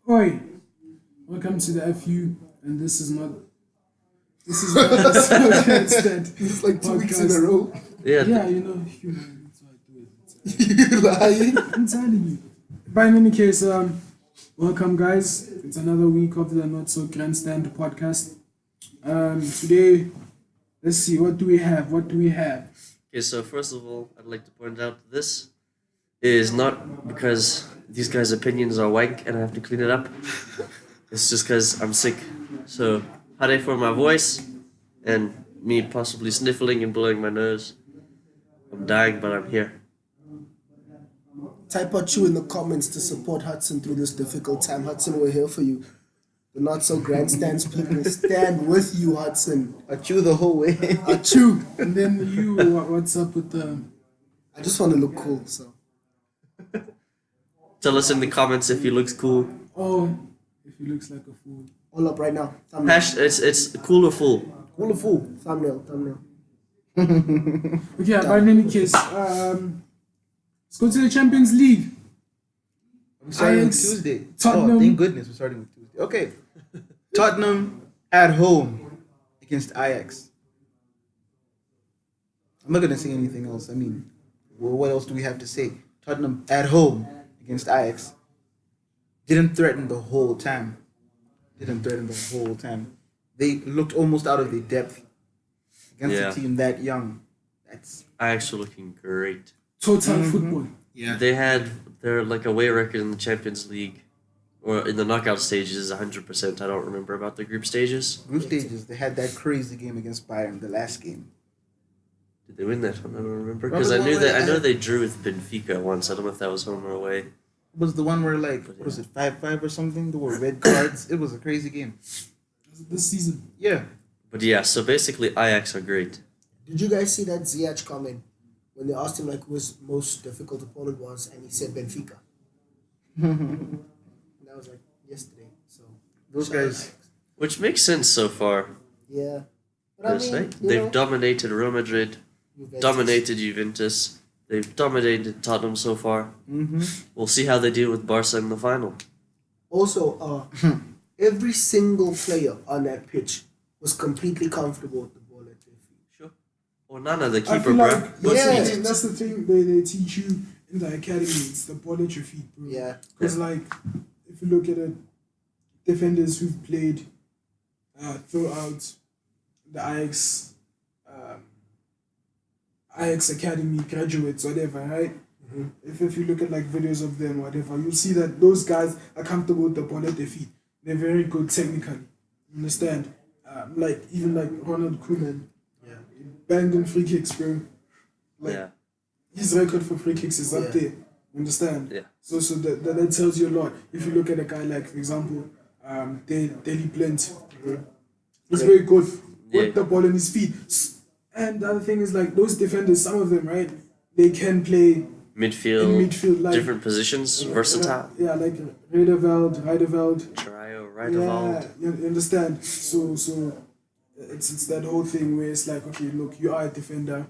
Oi, welcome to the FU, and this is not the Social Stand It's like 2 weeks in a podcast. row. Yeah, Yeah, you know, human. That's why I do it. You lying? I'm telling you. But in any case, welcome guys. It's another week of the Not So Grandstand podcast. Today, let's see, what do we have? Okay, so first of all, I'd like to point out this is not because these guys' opinions are wank and I have to clean it up. It's just because I'm sick. So, hare for my voice and me possibly sniffling and blowing my nose. I'm dying, but I'm here. Type out you in the comments to support Hudson through this difficult time. Hudson, we're here for you. The Not So Grandstands people stand with you, Hudson. Achu the whole way. Achoo! And then you, what's up with the... I just want to look cool, so. Tell us in the comments if he looks cool. Oh, if he looks like a fool. All up right now. Thumbnail. It's cool or full. Cool or fool? Thumbnail. Okay, but in any case, let's go to the Champions League. We're starting with Ajax, Tuesday. Tottenham. Oh, thank goodness we're starting with Tuesday. Okay. Tottenham at home against Ajax. I'm not going to say anything else. I mean, well, what else do we have to say? Tottenham at home against Ajax. Didn't threaten the whole time. They looked almost out of their depth against Yeah. a team that young. That's Ajax are looking great. Total football. They had their away record in the Champions League, or in the knockout stages, 100%. I don't remember about the group stages. group stages. They had that crazy game against Bayern, the last game. Did they win that one? I don't remember Well, because the I one knew where that. I know I- they drew with Benfica once. I don't know if that was home or away. It was the one where what was it, 5-5 or something? There were red cards. It was a crazy game. This season. Yeah. But yeah, so basically Ajax are great. Did you guys see that Ziyech comment when they asked him like who his most difficult opponent was, and he said Benfica? And that was like yesterday. So Those shout out guys. Ajax. Which makes sense so far. Yeah. But Per se. you They've know, dominated Real Madrid, Juventus. dominated Juventus. They've dominated Tottenham so far. Mm-hmm. We'll see how they deal with Barca in the final. Also, every single player on that pitch was completely comfortable with the ball at their feet. Sure. Onana, the I keeper, feel bro. like Yeah. that's the thing they teach you in the academy. It's the ball at your feet, bro. Yeah. Because if you look at it, defenders who've played throughout the Ajax Academy graduates, whatever, right? If you look at videos of them, whatever, you'll see that those guys are comfortable with the ball at their feet. They're very good technically. Understand? Even Ronald Koeman, Yeah. banged in free kicks, bro. Yeah. His record for free kicks is Yeah. up there. Understand? Yeah. So that tells you a lot. If you look at a guy like, for example, Daily Blint, he's very good with Yeah. the ball in his feet. And the other thing is those defenders, some of them, right? They can play Midfield, in midfield, different positions, versatile. Yeah, like Ridderveld. Trio, Yeah, Rijderveld. you understand. So it's that whole thing where it's like, okay, look, you are a defender,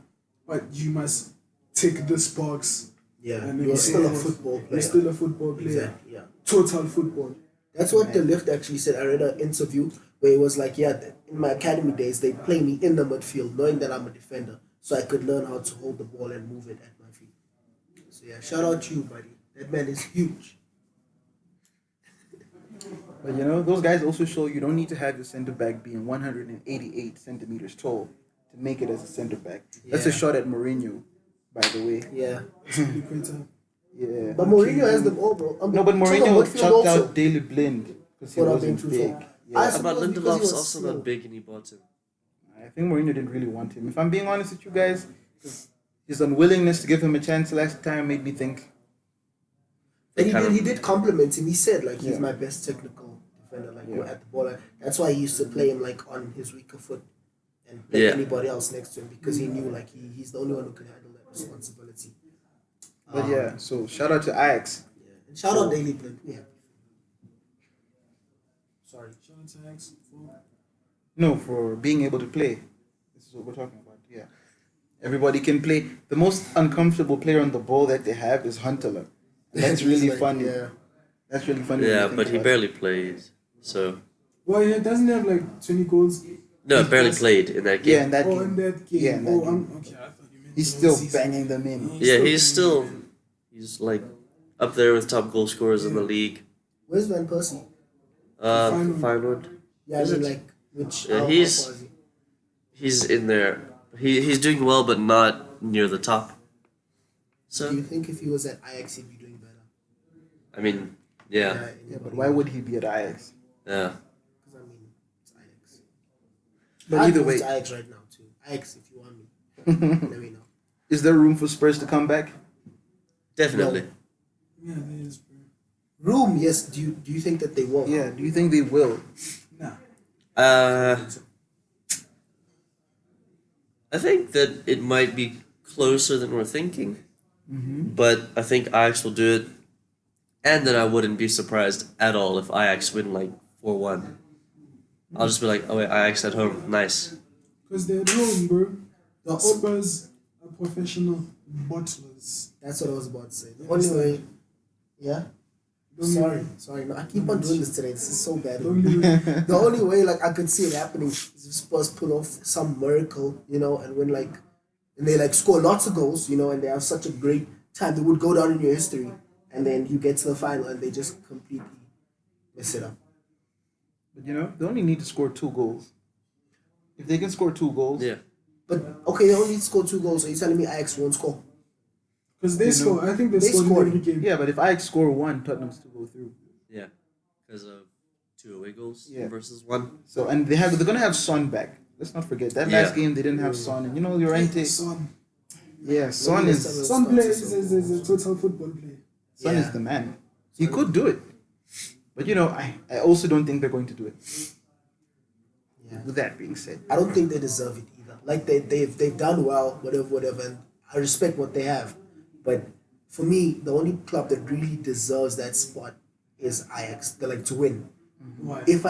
but you must tick this box. Yeah. And You're still a yeah, football player. You're still a football player. Exactly. Yeah. Total football. That's what De Ligt actually said. I read an interview where he was like, yeah, in my academy days, they play me in the midfield, knowing that I'm a defender, so I could learn how to hold the ball and move it at my feet. So yeah, shout out to you, buddy. That man is huge. But those guys also show you don't need to have your center back being 188 centimeters tall to make it as a center back. That's a Yeah. shot at Mourinho, by the way. Yeah. Yeah. But Mourinho has them all, bro. No, but So the Mourinho midfield chucked also. out Daily Blind because he For not wasn't being too big. tall. Yeah. I How about suppose because he Lindelof's was also slow. not big and he bought him. I think Mourinho didn't really want him. If I'm being honest with you guys, 'cause his unwillingness to give him a chance last time made me think. But Kind of- he did compliment him. He said he's Yeah. my best technical defender, Yeah. at the ball. That's why he used to play him on his weaker foot and play Yeah. anybody else next to him because he knew he's the only one who could handle that responsibility. But yeah, so shout out to Ajax. Yeah. And shout out Daily Blind. Yeah. Sorry. No, for being able to play. This is what we're talking about. Yeah. Everybody can play. The most uncomfortable player on the ball that they have is Huntelaar. And that's really funny. Yeah. That's really funny. when you Yeah, think but he about it. barely played. So Well, he doesn't have like 20 goals. no, He's barely just- played in that Yeah, game. in that Oh, game. in that game. Yeah, in that oh, game. okay. I thought you meant He's the still whole season. banging them in. Yeah, he's banging still them in. he's like up there with top goal scorers in the league. Where's Van Persie? Feyenoord. Feyenoord. Yeah, Is I mean, it? like, which. Yeah, how he's- far is he? He's in there. He's doing well, but not near the top. Do So you think if he was at Ajax, he'd be doing better? I mean, yeah. Yeah, but why would he be at Ajax? Yeah. Because, I mean, it's Ajax. But I'd either move way, to Ajax right now, too. Ajax, if you want me. Let me know. is there room for Spurs to come back? Definitely. Yeah, there is, bro. Room, yes. Do you think that they won't? Yeah. Do you think they will? Nah. I think that it might be closer than we're thinking, but I think Ajax will do it, and then I wouldn't be surprised at all if Ajax win like 4-1. I'll just be like, oh wait, Ajax at home, nice. Because they're at home, bro. The Spurs are professional bottlers. That's what I was about to say. The You only way. understand? Yeah? Don't Sorry. even- Sorry. No, I keep on doing this today. This is so bad. Don't even- The only way, like, I could see it happening is if Spurs pull off some miracle, and win, like, and they, like, score lots of goals, and they have such a great time. They would go down in your history, and then you get to the final and they just completely mess it up. But they only need to score 2 goals. If they can score 2 goals, Yeah. But, okay, they only score 2 goals. Are you telling me Ajax won't score? Because they score. I think they They scored in scored. every game. yeah. But if Ajax score 1, Tottenham still go through. Yeah. Because of 2 away goals Yeah. versus 1. So and they're gonna have Son back. Let's not forget that Yeah. last game they didn't have Son, and Llorente. Son. Yeah, Son Maybe is this time Son Son plays is is a total football player. Son Yeah. is the man. He could do it, but I also don't think they're going to do it. Yeah. With that being said, I don't think they deserve it either. Like they've done well, whatever, and I respect what they have. But for me, the only club that really deserves that spot is Ajax. They like to win. Why? If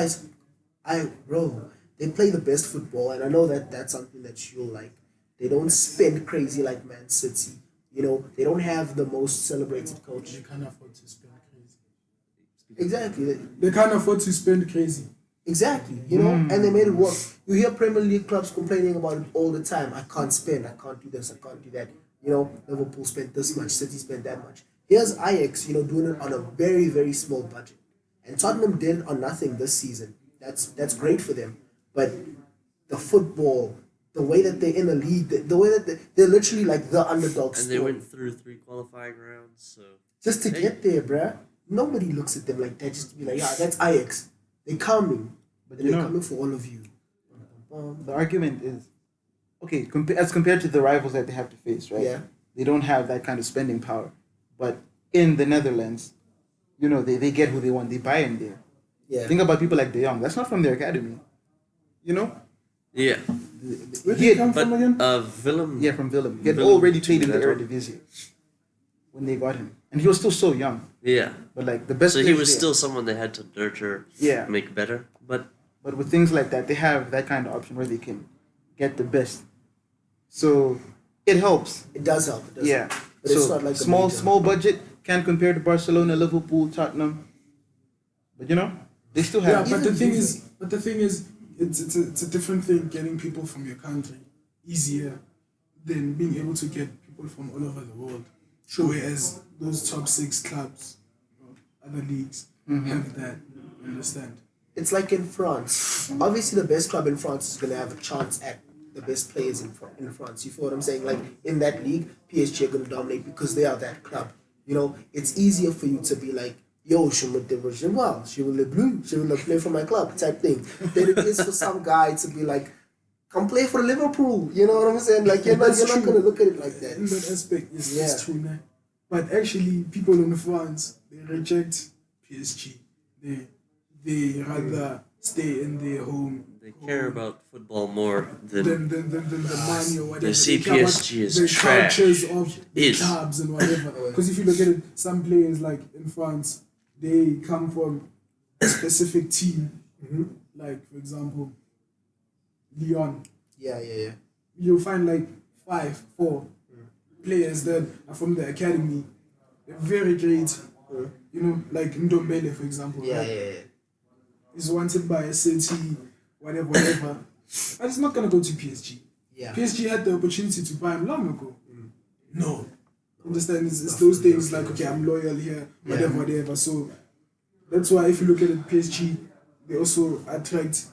bro, they play the best football, and I know that that's something that you'll like. They don't spend crazy like Man City. They don't have the most celebrated coach. They can't afford to spend crazy. Exactly. They can't afford to spend crazy. Exactly, and they made it work. You hear Premier League clubs complaining about it all the time. I can't spend, I can't do this, I can't do that. Liverpool spent this much, City spent that much. Here's Ajax, doing it on a very, very small budget. And Tottenham did it on nothing this season. That's great for them. But the football, the way that they're in the league, the way that they're literally like the underdogs. And they went through 3 qualifying rounds, so Just to get there, bruh. Nobody looks at them like that just to be like, yeah, that's Ajax. They're coming. but And they're coming for all of you. the argument is okay as compared to the rivals that they have to face, right? Yeah. They don't have that kind of spending power, but in the Netherlands, they get who they want. They buy in there. Yeah. Think about people like De Jong. That's not from their academy. yeah. Where did He he had- come from again? Willem. Yeah, from Willem. He had Willem already played in the Netherlands. Eredivisie when they got him, and he was still so young. Yeah. But like the best. So he players was there. still someone they had to nurture, Yeah. make better. But with things like that, they have that kind of option where they can get the best. So it helps. It does help. It does Yeah. help. But it's So not like a small major- small budget can't compare to Barcelona, Liverpool, Tottenham. But they still Yeah, have. but the even thing is, it's a different thing getting people from your country easier than being able to get people from all over the world. True. Whereas those top 6 clubs, other leagues, have that. You understand? It's like in France. Obviously, the best club in France is going to have a chance at the best players in France. You feel what I'm saying? Like in that league, PSG are going to dominate because they are that club. It's easier for you to be like, yo, je me dérange moi, je veux le bleu, je veux le play for my club type thing. Than it is for some guy to be like, come play for Liverpool. You know what I'm saying? Like you're not That's going to look at it like In that. that aspect, it's Yeah. true, man. But actually, people in France, they reject PSG. They rather stay in their home. They care about football more than than the money or whatever. They see care about PSG is the trash. cultures of the Is. clubs and whatever. Because if you look at it, some players like in France, they come from a specific team. Like for example, Lyon. Yeah. You'll find like 4 players that are from the academy. They're very great, You know, like Ndombele, for example. Yeah, right? yeah, yeah. He's wanted by a City, whatever. But he's not gonna go to PSG. Yeah. PSG had the opportunity to buy him long ago. No. Understand? It's those things like, okay, I'm loyal here, whatever. So that's why if you look at it, PSG, they also attract.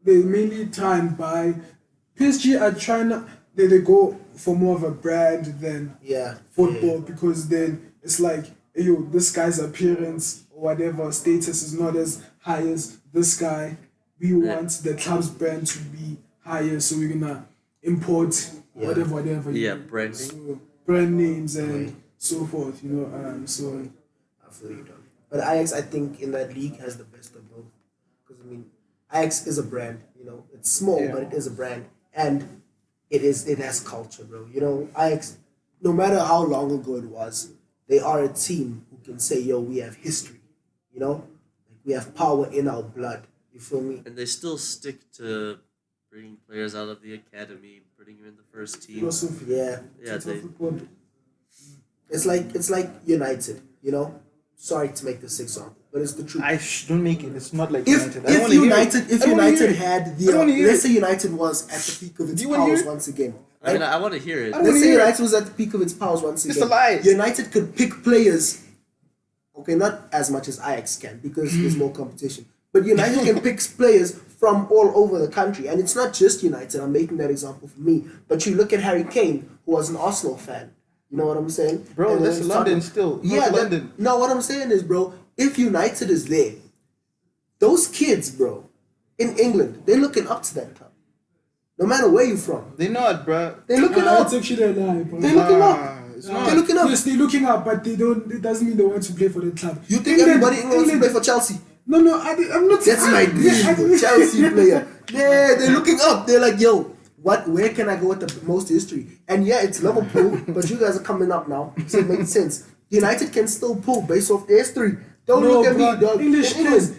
They mainly try and buy. PSG are trying to. They go for more of a brand than football because then it's like, yo, this guy's appearance or whatever status is not as high as this guy. We want the club's brand to be higher, so we're gonna import whatever. Yeah, branding. So, brand names and so forth. You know, so. I feel you, done. But Ajax, I think, in that league has the best of both. Because I mean, Ajax is a brand. You know, it's small, but it is a brand, and it has culture, bro. You know, Ajax, no matter how long ago it was, they are a team who can say, yo, we have history. You know, like we have power in our blood. You feel me? And they still stick to bringing players out of the academy, putting them in the first team. Philosophy. Yeah. Yeah, they. It's like United, you know. Sorry to make this example, but it's the truth. Don't make it. It's not like If United. I don't wanna hear it. United I don't wanna hear United it. had the I don't wanna hear let's it. say United was at the peak of its Do you wanna hear powers it? once again. I mean, I want to hear it. I don't Let's wanna say hear it. United was at the peak of its powers once It's again. a lie. United could pick players. Okay, not as much as Ajax can because there's more competition. But United can pick players from all over the country, and it's not just United. I'm making that example for me. But you look at Harry Kane, who was an Arsenal fan. You know what I'm saying? Bro, And that's then London started- still. Yeah, North that- London. no, what I'm saying is, bro, if United is there, those kids, bro, in England, they're looking up to that club. No matter where you're from, They not, bro. they're looking up. It's actually a lie, bro. They're looking up. It's Nah. not. They're looking up. Yes, they're looking up, but they don't. It doesn't mean they want to play for the club. You think everybody in England wants to play for Chelsea? No, I'm not. That's my dream, Chelsea player. Yeah, they're looking up. They're like, yo, where can I go with the most history? And yeah, it's Liverpool, but you guys are coming up now, so it makes sense. United can still pull based off their history. Don't look at me, dog. English In kids,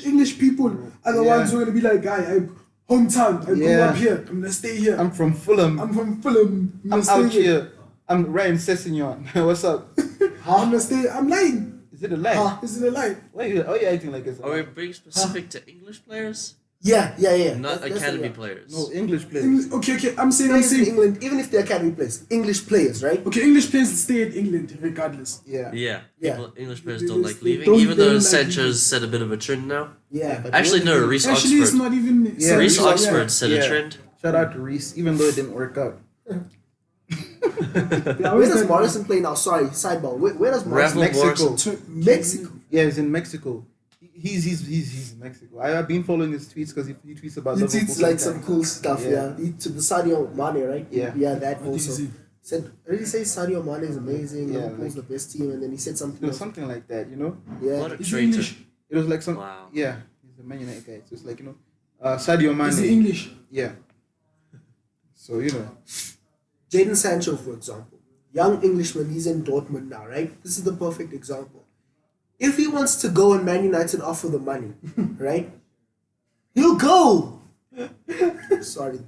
English people are the ones who are gonna be like, guy, hometown. I grew up here. I'm gonna stay here. I'm from Fulham. I'm from Fulham. I'm out here. I'm Ryan Sessignon. What's up? I'm gonna stay. I'm lying. Is it a lie? This is a lie. Why are you acting like it's a Are we lie? being specific to English players, Yeah. not That's academy the- players? No, English players. Okay. I'm saying. Players in England, even if they're academy players, English players, right? Okay, English players stay in England regardless. Yeah. Yeah, Yeah. people, English players They don't just- like they leaving, don't- even they though don't like Sancho's leaving. set a bit of a trend now. Yeah. But Actually, no, Reece Actually, it's Oxford. not even. Yeah, Reece Sancho, Oxford set a Yeah. trend. Shout out to Reese, even though it didn't work out. Yeah, Where does Morrison play now? Sorry, sidebar. Where does Morrison? Ravel Mexico. Morrison. Mexico. Yeah, he's in Mexico. He's in Mexico. I've been following his tweets because he tweets about He Liverpool tweets like some sometimes. cool stuff, Yeah. yeah. He, to the Sadio Mane, right? Yeah. that What did he also. say? Said, did he say Sadio Mane is amazing, Yeah, Liverpool's the best team, and then he said It something was else. something like that, you know. Yeah. What a Is he traitor. English? It was like some. Wow. Yeah, he's a Man United guy. So it's like Sadio Mane. Is he English? Yeah. So Jadon Sancho, for example. Young Englishman, he's in Dortmund now, right? This is the perfect example. If he wants to go and Man United offer the money, right? He'll go. Sorry.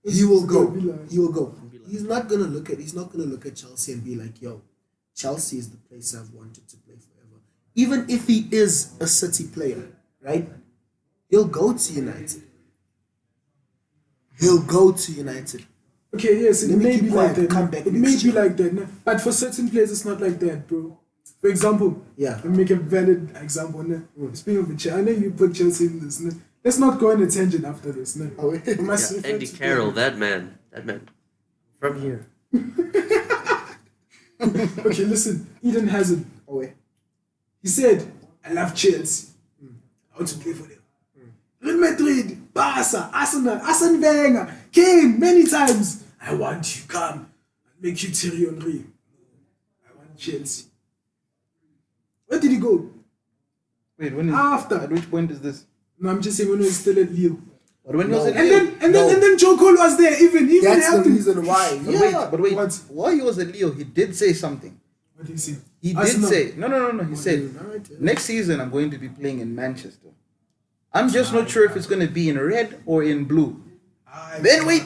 He will go. He will go. He's not gonna look at Chelsea and be like, yo, Chelsea is the place I've wanted to play forever. Even if he is a City player, right? He'll go to United. He'll go to United. Okay, yes, it Let me may keep be quiet, like that. come back It next may be year. like that. No? But for certain players, it's not like that, bro. For example, Yeah. let me make a valid example. No? Speaking of the Chelsea, I know you put Chelsea in this. No? Let's not go on a tangent after this. No? Oh, wait. We must Yeah, refer Andy to- Carroll, that man, from here. Okay, listen. Eden Hazard. Oh, wait. He said, I love Chelsea. I want to play for them. Real Madrid, Barca, Arsenal, Arsene Wenger came many times. I want you, come. I'll make you Thierry Henry. I want Chelsea. Where did he go? Wait, when is After. At which point is this? No, I'm just saying when he was still at Lille. But when he was No. at And Lille. then Joe Cole was there. Even That's helped the him. reason why. But Yeah. wait. What? While he was at Lille, he did say something. What did he say? He Arsenal. did say no. He said Alright, yeah. next season I'm going to be playing in Manchester. I'm just not sure if it's going to be in red or in blue. Then wait.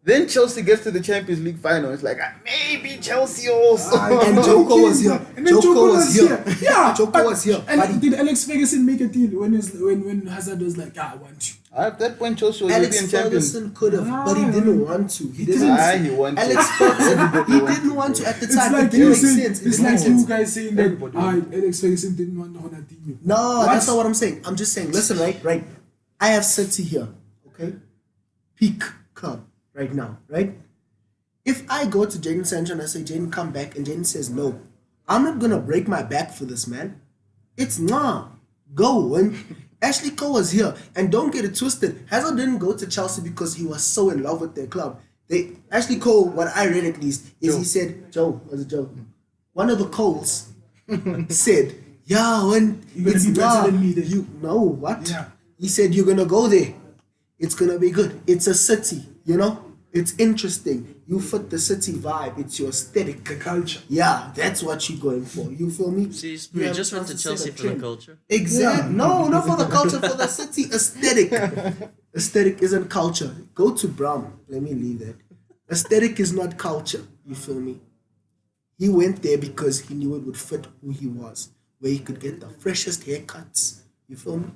Then Chelsea gets to the Champions League final. It's like maybe Chelsea also. And Joko was here. And then Joko was here. Yeah. Joko was here. And Buddy. did Alex Ferguson make a deal when Hazard was like, I want you? At that point, Chelsea was Alex European champions. Ferguson could have, but he didn't want to. He didn't. He wanted. Alex Ferguson, he didn't want to at the It's time. like It didn't you make saying, sense. It it's didn't like make you sense. guys saying that Everybody Alex Ferguson didn't want Ronaldinho. No, What? that's not what I'm saying. I'm just saying, listen, right? I have City here, okay? Peak club right now, right? If I go to Jadon Sancho and I say, Jadon, come back, and Jadon says, no, I'm not going to break my back for this, man. It's nah. Go. And Ashley Cole was here. And don't get it twisted. Hazard didn't go to Chelsea because he was so in love with their club. Ashley Cole, what I read at least, is he said, was it Joe? One of the Coles said, yeah, when You're gonna be better than me then. you know what? Yeah. He said you're gonna go there. It's gonna be good. It's a city, you know? It's interesting. You fit the city vibe, it's your aesthetic. The culture. Yeah, that's what you're going for. You feel me? See, You we have just a went to chance set Chelsea a for the trend. culture. Exactly. Yeah. No, not for the culture, for the city aesthetic. Aesthetic isn't culture. Go to Brown. Let me leave that. Aesthetic is not culture. You feel me? He went there because he knew it would fit who he was, where he could get the freshest haircuts. You feel me?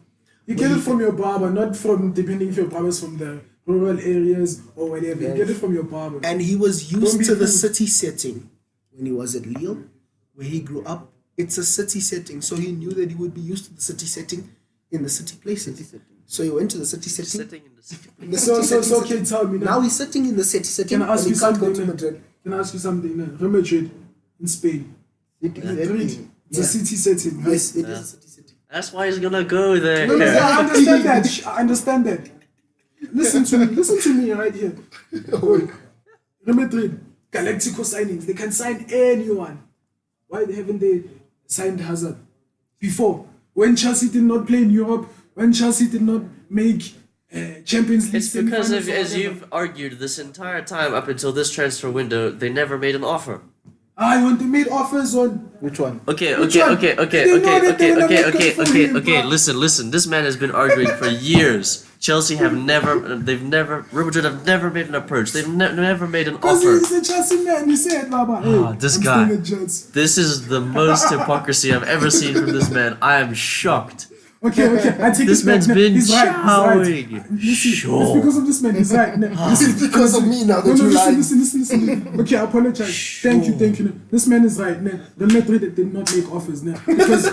You get it from your barber, not from, depending if your barber's from the rural areas or whatever. You get it from your barber. And he was Don't used be to the fooled. city setting when he was at Lille, where he grew up. It's a city setting, so he knew that he would be used to the city setting in the city places. So he went to the city setting. Sitting in the city. In the So, city setting. okay, tell me now. Now he's sitting in the city setting. Can I ask and you he can't go something? to now? Madrid. Can I ask you something now? Real Madrid in Spain. Madrid. It's a city setting. Right? Yes, it is a city setting. That's why he's gonna go there. No, I understand that. I understand that. Listen to me right here. Real Madrid, Galactico signings. They can sign anyone. Why haven't they signed Hazard before? When Chelsea did not play in Europe, when Chelsea did not make Champions League It's because semi-finals or as whatever. you've argued this entire time up until this transfer window, they never made an offer. When they made offers on. Which one? Okay. They know that they're gonna make up for him, bro. Listen. This man has been arguing for years. Chelsea have never, Real Madrid have never made an approach. They've never made an Because offer. he's a Chelsea man, he said, Baba, hey, This I'm guy. staying at Jets. This is the most hypocrisy I've ever seen from this man. I am shocked. Okay, I take This it back. man's No, been he's right. showering. Listen, Sure. it's because of this man. He's right. No, It's because of me now that you lied. listen. Okay, I apologize. Thank you. No, this man is right. No, Real Madrid did not make offers now because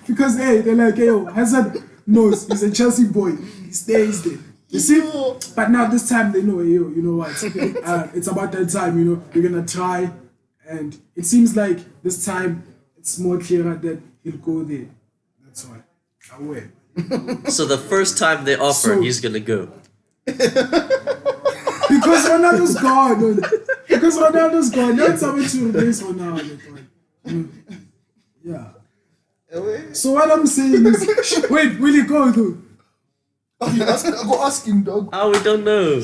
because hey, they're like, hey, yo, Hazard knows he's a Chelsea boy. He stays there. You see? But now this time they know, hey, yo, you know what? It's about that time. You know, we're gonna try, and it seems like this time it's more clearer that he'll go there. That's why. Aware. So the first time they offer, So- he's gonna go. Because Ronaldo's gone. Because Ronaldo's gone. That's something to replace Ronaldo. Yeah. So what I'm saying is, wait, will he go though? Go ask him, dog. Oh, we don't know.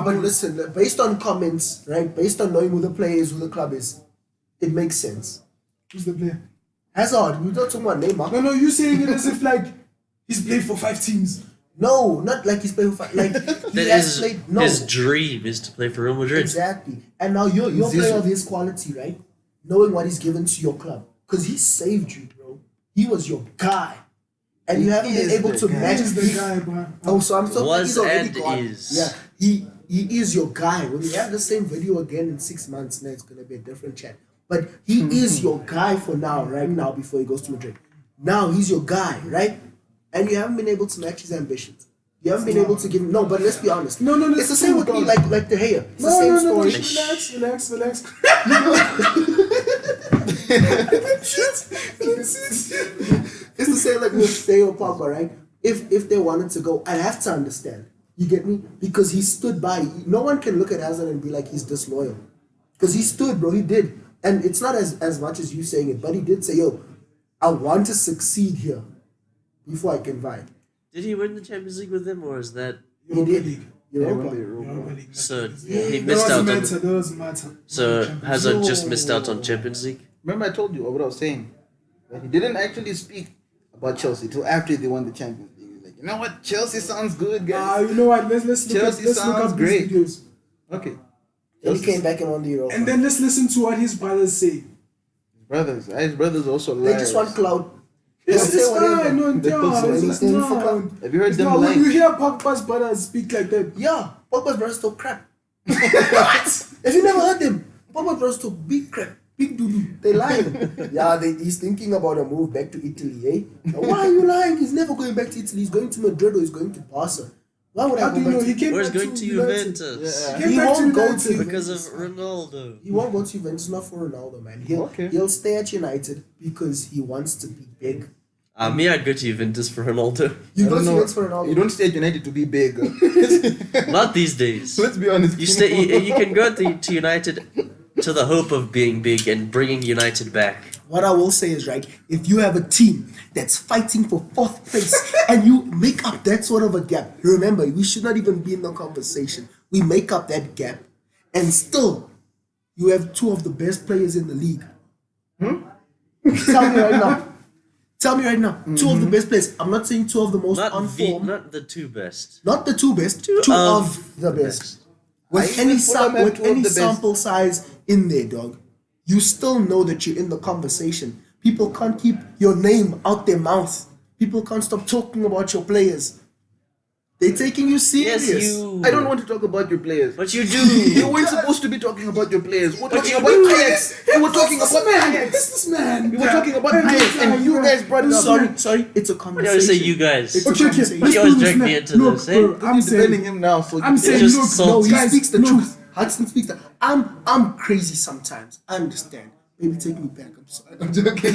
But listen, based on comments, right? Based on knowing who the player is, who the club is, it makes sense. Who's the player? Hazard, we're not talking about Neymar. No, you saying it as if like he's played for 5 teams. No, not like he's playing for like he That has is played. No, his dream is to play for Real Madrid. exactly. And now you're a player of his quality, right? Knowing what he's given to your club, because he saved you, bro. He was your guy, and you haven't been is able the to guy. match He's the guy, bro. Oh, so I'm talking. Was He's already and gone. is. Yeah, he is your guy. When we have the same video again in 6 months, now it's gonna be a different chat. But he is your guy for now, right now, before he goes to Madrid. Now he's your guy, right? And you haven't been able to match his ambitions. You haven't been able to give him. No, but let's be honest. No, It's the same with me, like De Gea. It's the No, same no. story. Relax. It's the same like with Theo Pogba, right? If they wanted to go, I'd have to understand. You get me? Because he stood by. No one can look at Hazard and be like he's disloyal. Because he stood, bro. He did. And it's not as much as you saying it, but he did say, yo, I want to succeed here before I can vibe. Did he win the Champions League with them, or is that He did. League. Europa. Europa League. so? Yeah. He That missed out doesn't on. matter. So Champions Hazard League. just missed out on Champions League. Remember, I told you what I was saying. That he didn't actually speak about Chelsea till after they won the Champions League. He's like, You know what? Chelsea sounds good, guys. You know what? Let's look Chelsea let's look sounds up great. these videos. Okay. Then he came back and won the Europa. And then let's listen to what his brothers say. His brothers also They liars. just want cloud. It's They'll say whatever. fine, no, They yeah, put some- it's not. Have you heard It's them not. When you lying? hear Pogba's brothers speak like that, Yeah, Pogba's brothers talk crap. Have you never heard them? Pogba's brothers talk big crap, big doodoo. They lying. Yeah, he's thinking about a move back to Italy, eh? Why are you lying? He's never going back to Italy. He's going to Madrid or he's going to Barca. Why would I how go do you back know to he came Where's back going to United? Juventus? Yeah. He came He back to won't go United to- Because of Ronaldo. He won't go to Juventus, not for Ronaldo, man. Okay. He'll stay at United because he wants to be big. Me, I'd go to Juventus for Ronaldo. You I go don't to know. Juventus for Ronaldo. You don't stay at United to be big. Not these days. Let's be honest. You can go to United to the hope of being big and bringing United back. What I will say is, right, if you have a team that's fighting for 4th place and you make up that sort of a gap, remember, we should not even be in the conversation. We make up that gap and still you have 2 of the best players in the league. Tell me right now. Tell me right now. 2 of the best players. I'm not saying 2 of the most on form. Not the 2 best. Not the 2 best. 2 of the best. With I any, even put them at with 2 of any the best. sample size in there, dog, you still know that you're in the conversation. People can't keep your name out their mouth. People can't stop talking about your players. They're taking you serious. Yes, you. I don't want to talk about your players. But you do. You weren't supposed to be talking about your players. We're talking you about do. Ajax. We were talking about Ajax. This man. We were talking about Ajax, and you guys brought it up. Sorry, it's a I conversation. always say you guys. It's a Okay, conversation. But you always drag now. me into Look, this, eh? bro, I'm defending saying, him now, so I'm saying, just look, salty. No, guys, he speaks the look. truth. Hudson speaks the. I'm crazy sometimes. I understand. Maybe take me back. I'm sorry. I'm joking.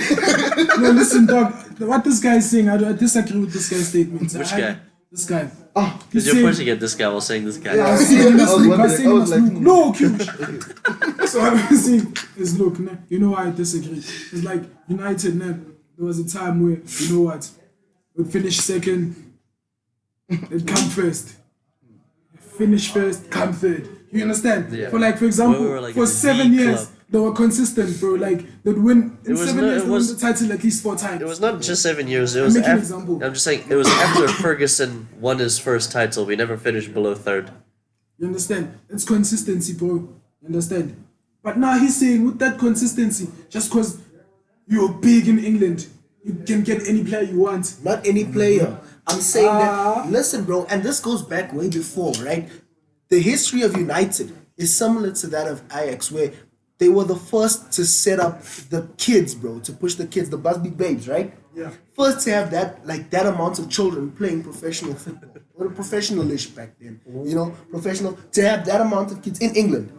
No, listen, dog. What this guy is saying, I disagree with this guy's statement. Which guy? This guy. Oh, He's Because you're saying, pointing at this guy while saying this guy. I was saying he must I was look. I was saying he wondering. must I was look. No, Q. So what I'm saying is, look, nah, you know why I disagree. It's like United, nah, there was a time where, you know what, we'd finish second, they'd come first. Finish first, come third. You understand? Yeah. For example, We were like for a 7 V years, club. they were consistent, bro. Like, they'd win, in It was 7 no- years, it they won was- the title at least 4 times. It was not just 7 years. It was making an after. example. I'm just saying it was after Ferguson won his first title. We never finished below 3rd. You understand? It's consistency, bro. You understand? But now he's saying with that consistency, just because you're big in England, you can get any player you want. not any player. I'm saying Ah. that. Listen, bro, and this goes back way before, right? The history of United is similar to that of Ajax, where they were the first to set up the kids, bro, to push the kids, the Busby Babes, right? Yeah. First to have that amount of children playing professional football, or professionalish back then, you know, professional, to have that amount of kids in England.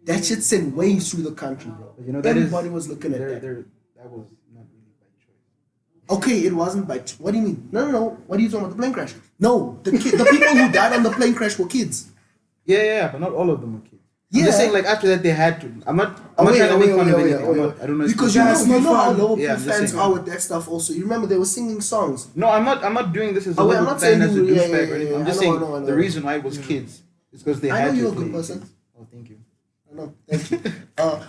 That shit sent waves through the country, bro. You know, that Everybody was looking at that. That was not really by choice. Okay, it wasn't by. What do you mean? No. What are you talking about? The plane crash? No, the people who died on the plane crash were kids. Yeah, but not all of them were kids. I'm Yeah. just saying, like, after that, they had to. I'm not Wait, trying to make fun of wait, anything. wait, I don't know. if Because it's you Guys, know, you not know how fun. Liverpool Yeah, I'm just fans saying. are with that stuff also. You remember they were singing songs. No, I'm not doing this as a Oh, wait, I'm Liverpool not saying fan, as a you- yeah, douchebag yeah, or anything. yeah, I'm I just know, I saying know, I know. the reason why it was kids is because they I had know to. you're a good play person. kids. Oh, thank you. I know. Thank you.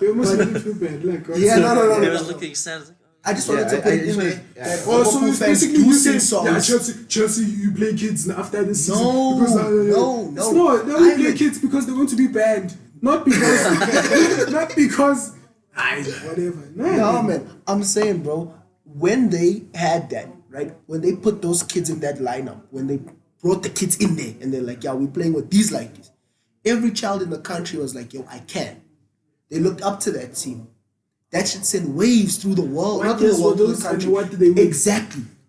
You almost But- made me feel bad. Like, Yeah, no. It was looking sad. Like, I just wanted Yeah, to I put it just in wanted- there yeah. that oh, so Liverpool it's fans basically do you sing saying, yeah, songs. Chelsea, you play kids after this season. No, because, no. It's not. They only play Ivan. kids because they're going to be banned. Not because, not because, whatever. No, man. I'm saying, bro, when they had that, right? When they put those kids in that lineup, when they brought the kids in there and they're like, yeah, we're playing with these like this. Every child in the country was like, yo, I can. They looked up to that team. That should send waves through the world. What Not through years the world, were through those the and country. what did they win?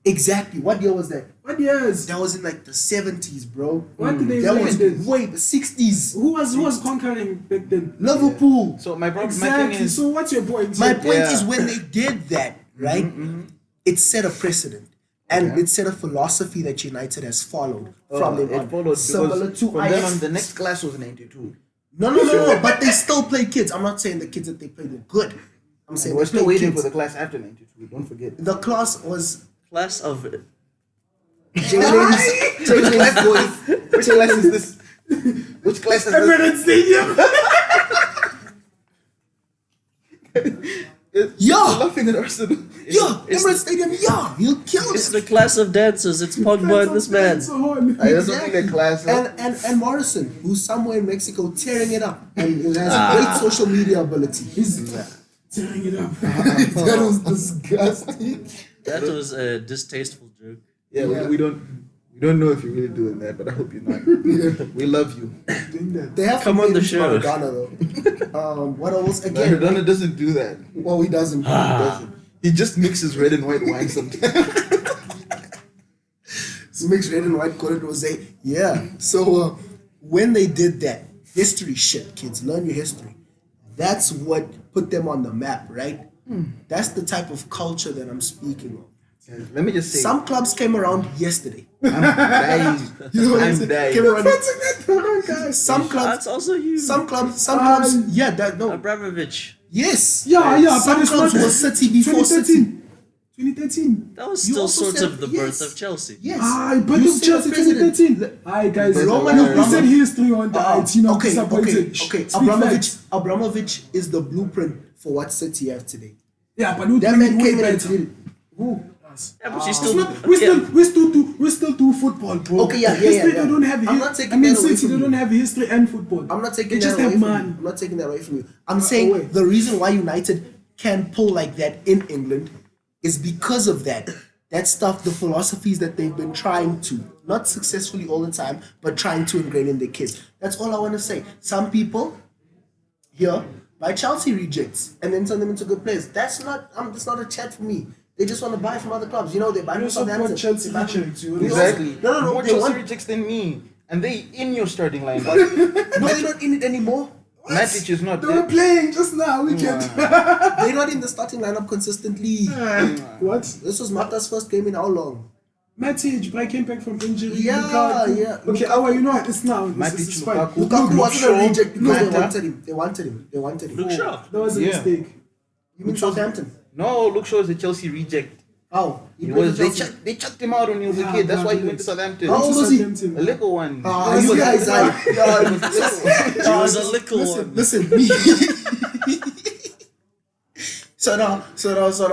Exactly. What year was that? What years? That was in like the 70s, bro. What did they That win was then? wait, the 60s. Who was conquering back then? Liverpool. So my problem, my Exactly. thing is, So what's your point? My point Yeah. is when they did that, right? It set a precedent. And it set a philosophy that United has followed from them on. it followed Similar because to from then Ajax. on, the next class was 92. No. But they still play kids. I'm not saying the kids that they played were good. I'm saying We're they still played waiting kids. for the class after 92. Don't forget. The class was class of Jalen's boys. Which class is this? Which class is this? Emirates Stadium. Yeah. You're laughing at Arsenal. Yeah, it's Emirates Stadium, yeah, he'll kill It's them. the class of dancers. It's Pogba and this man. There's something like class. And Morrison, who's somewhere in Mexico tearing it up and has a great social media ability. He's tearing it up. That was disgusting. That was a distasteful joke. Yeah, we don't know if you're really doing that, but I hope you're not. We love you. Doing that. They have Come to on pay the him show. Maradona though. What else? Again, Maradona doesn't do that. well, he doesn't. He doesn't. He just mixes red and white wine sometimes. So makes red and white, call it rosé. Yeah. So when they did that history shit, kids, learn your history. That's what put them on the map, right? That's the type of culture that I'm speaking of. Let me just say, Some clubs came around yesterday. I'm dying. You know what I'm I'm saying? dying. Came around. Some clubs. That's also you. Some clubs. Yeah, that no. Abramovich. Yes. Yeah, yeah, Some but it's clubs not were City before City. 2013. That was You still also sort said of the yes. birth of Chelsea. Yes. But You of said Chelsea the president. 2013. Hi guys, Roman you Abramovich- said history on the you know, Okay. disappointed. Okay. Speak Abramovich is the blueprint for what City have today. Yeah, but who That bring man it came way in and better? did it. Who? Us. Yeah, but she's It's still. not, we still do football, bro. Okay, yeah. History, they don't have. I'm not taking I mean, that away City, from they don't you. have history and football. I'm not taking They that just away have from money. you. I'm not taking that away from you. I'm saying away. the reason why United can pull like that in England is because of that. That stuff, the philosophies that they've been trying to, not successfully all the time, but trying to ingrain in their kids. That's all I want to say. Some people here buy Chelsea rejects and then turn them into good players. That's not a chat for me. They just want to buy from other clubs. You know, they buy You from support Southampton. Chelsea They buy from- rejects, you Exactly. No, More they Chelsea want. rejects than me, and they in your starting lineup. No, they're not in it anymore. Matic is not They were there. playing just now. We can't. They're not in the starting lineup consistently. What? This was Mata's first game in how long? Matic, but I came back from injury. Yeah, Lukaku. yeah. Okay, you know what? It's now. Matic, It's fine. Lukaku. Lukaku wasn't a Shaw, reject because Mata. they wanted him. Luke Shaw. That was a Yeah. mistake. You mean Southampton? No, Luke Shaw is a Chelsea reject. How? He played was for they Chelsea. chucked him out when he was a Yeah, kid. That's why he man, went to Southampton. How old was he? Southampton. A little one. You guys are. He was a little one. Listen, me. So now,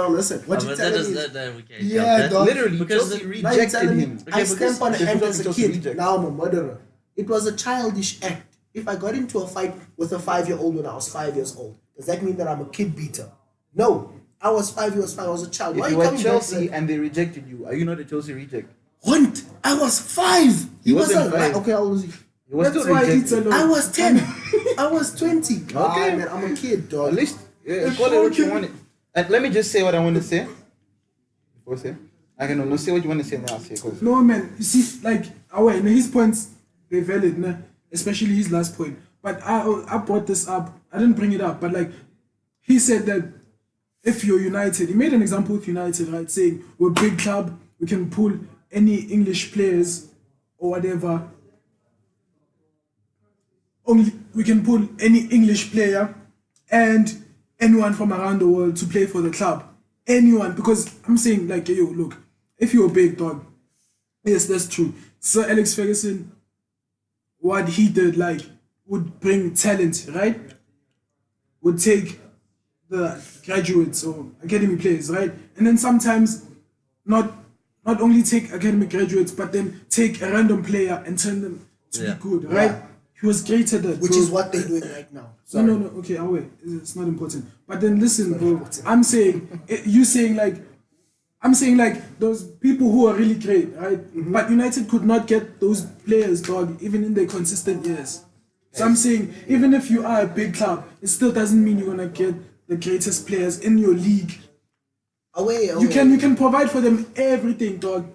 listen. What you But telling me? that we can't Yeah, count that. dog. Literally, Because Chelsea the- Now you're rejected telling me him. I stamped on a hand as a Chelsea kid. reject. Now I'm a murderer. It was a childish act. If I got into a fight with a 5-year-old when I was 5 years old, does that mean that I'm a kid beater? No. I was 5 years 5. I was a child. Why If are you you were coming back to Chelsea that? and they rejected you, are you not a Chelsea reject? What? I was 5. He wasn't a- 5. Okay, how old was he? He was That's still why rejected. it's alone. I was 10. I was 20. Okay. Man, I'm a kid, dog. At least call it what you want. And let me just say what I want to say. Before I say, I can no say what you want to say now. I'll say 'cause No man, you see, like, his points they're valid, nah? Especially his last point. But I brought this up. I didn't bring it up, but like, he said that if you're United, he made an example with United, right? Saying we're a big club, we can pull any English players or whatever. Only we can pull any English player and anyone from around the world to play for the club. Anyone, because I'm saying like, yo, look, if you're a big dog, yes, that's true. Sir Alex Ferguson, what he did, like, would bring talent, right? Would take the graduates or academy players, right? And then sometimes not only take academy graduates, but then take a random player and turn them to Yeah. be good, right? Yeah. He was great at that, Which bro. is what they're doing right now. No, okay, I'll wait. It's not important. But then listen, bro. I'm saying, you saying like, I'm saying like those people who are really great, right? But United could not get those players, dog, even in their consistent years. So I'm saying, even if you are a big club, it still doesn't mean you're gonna get the greatest players in your league. Away. You can provide for them everything, dog.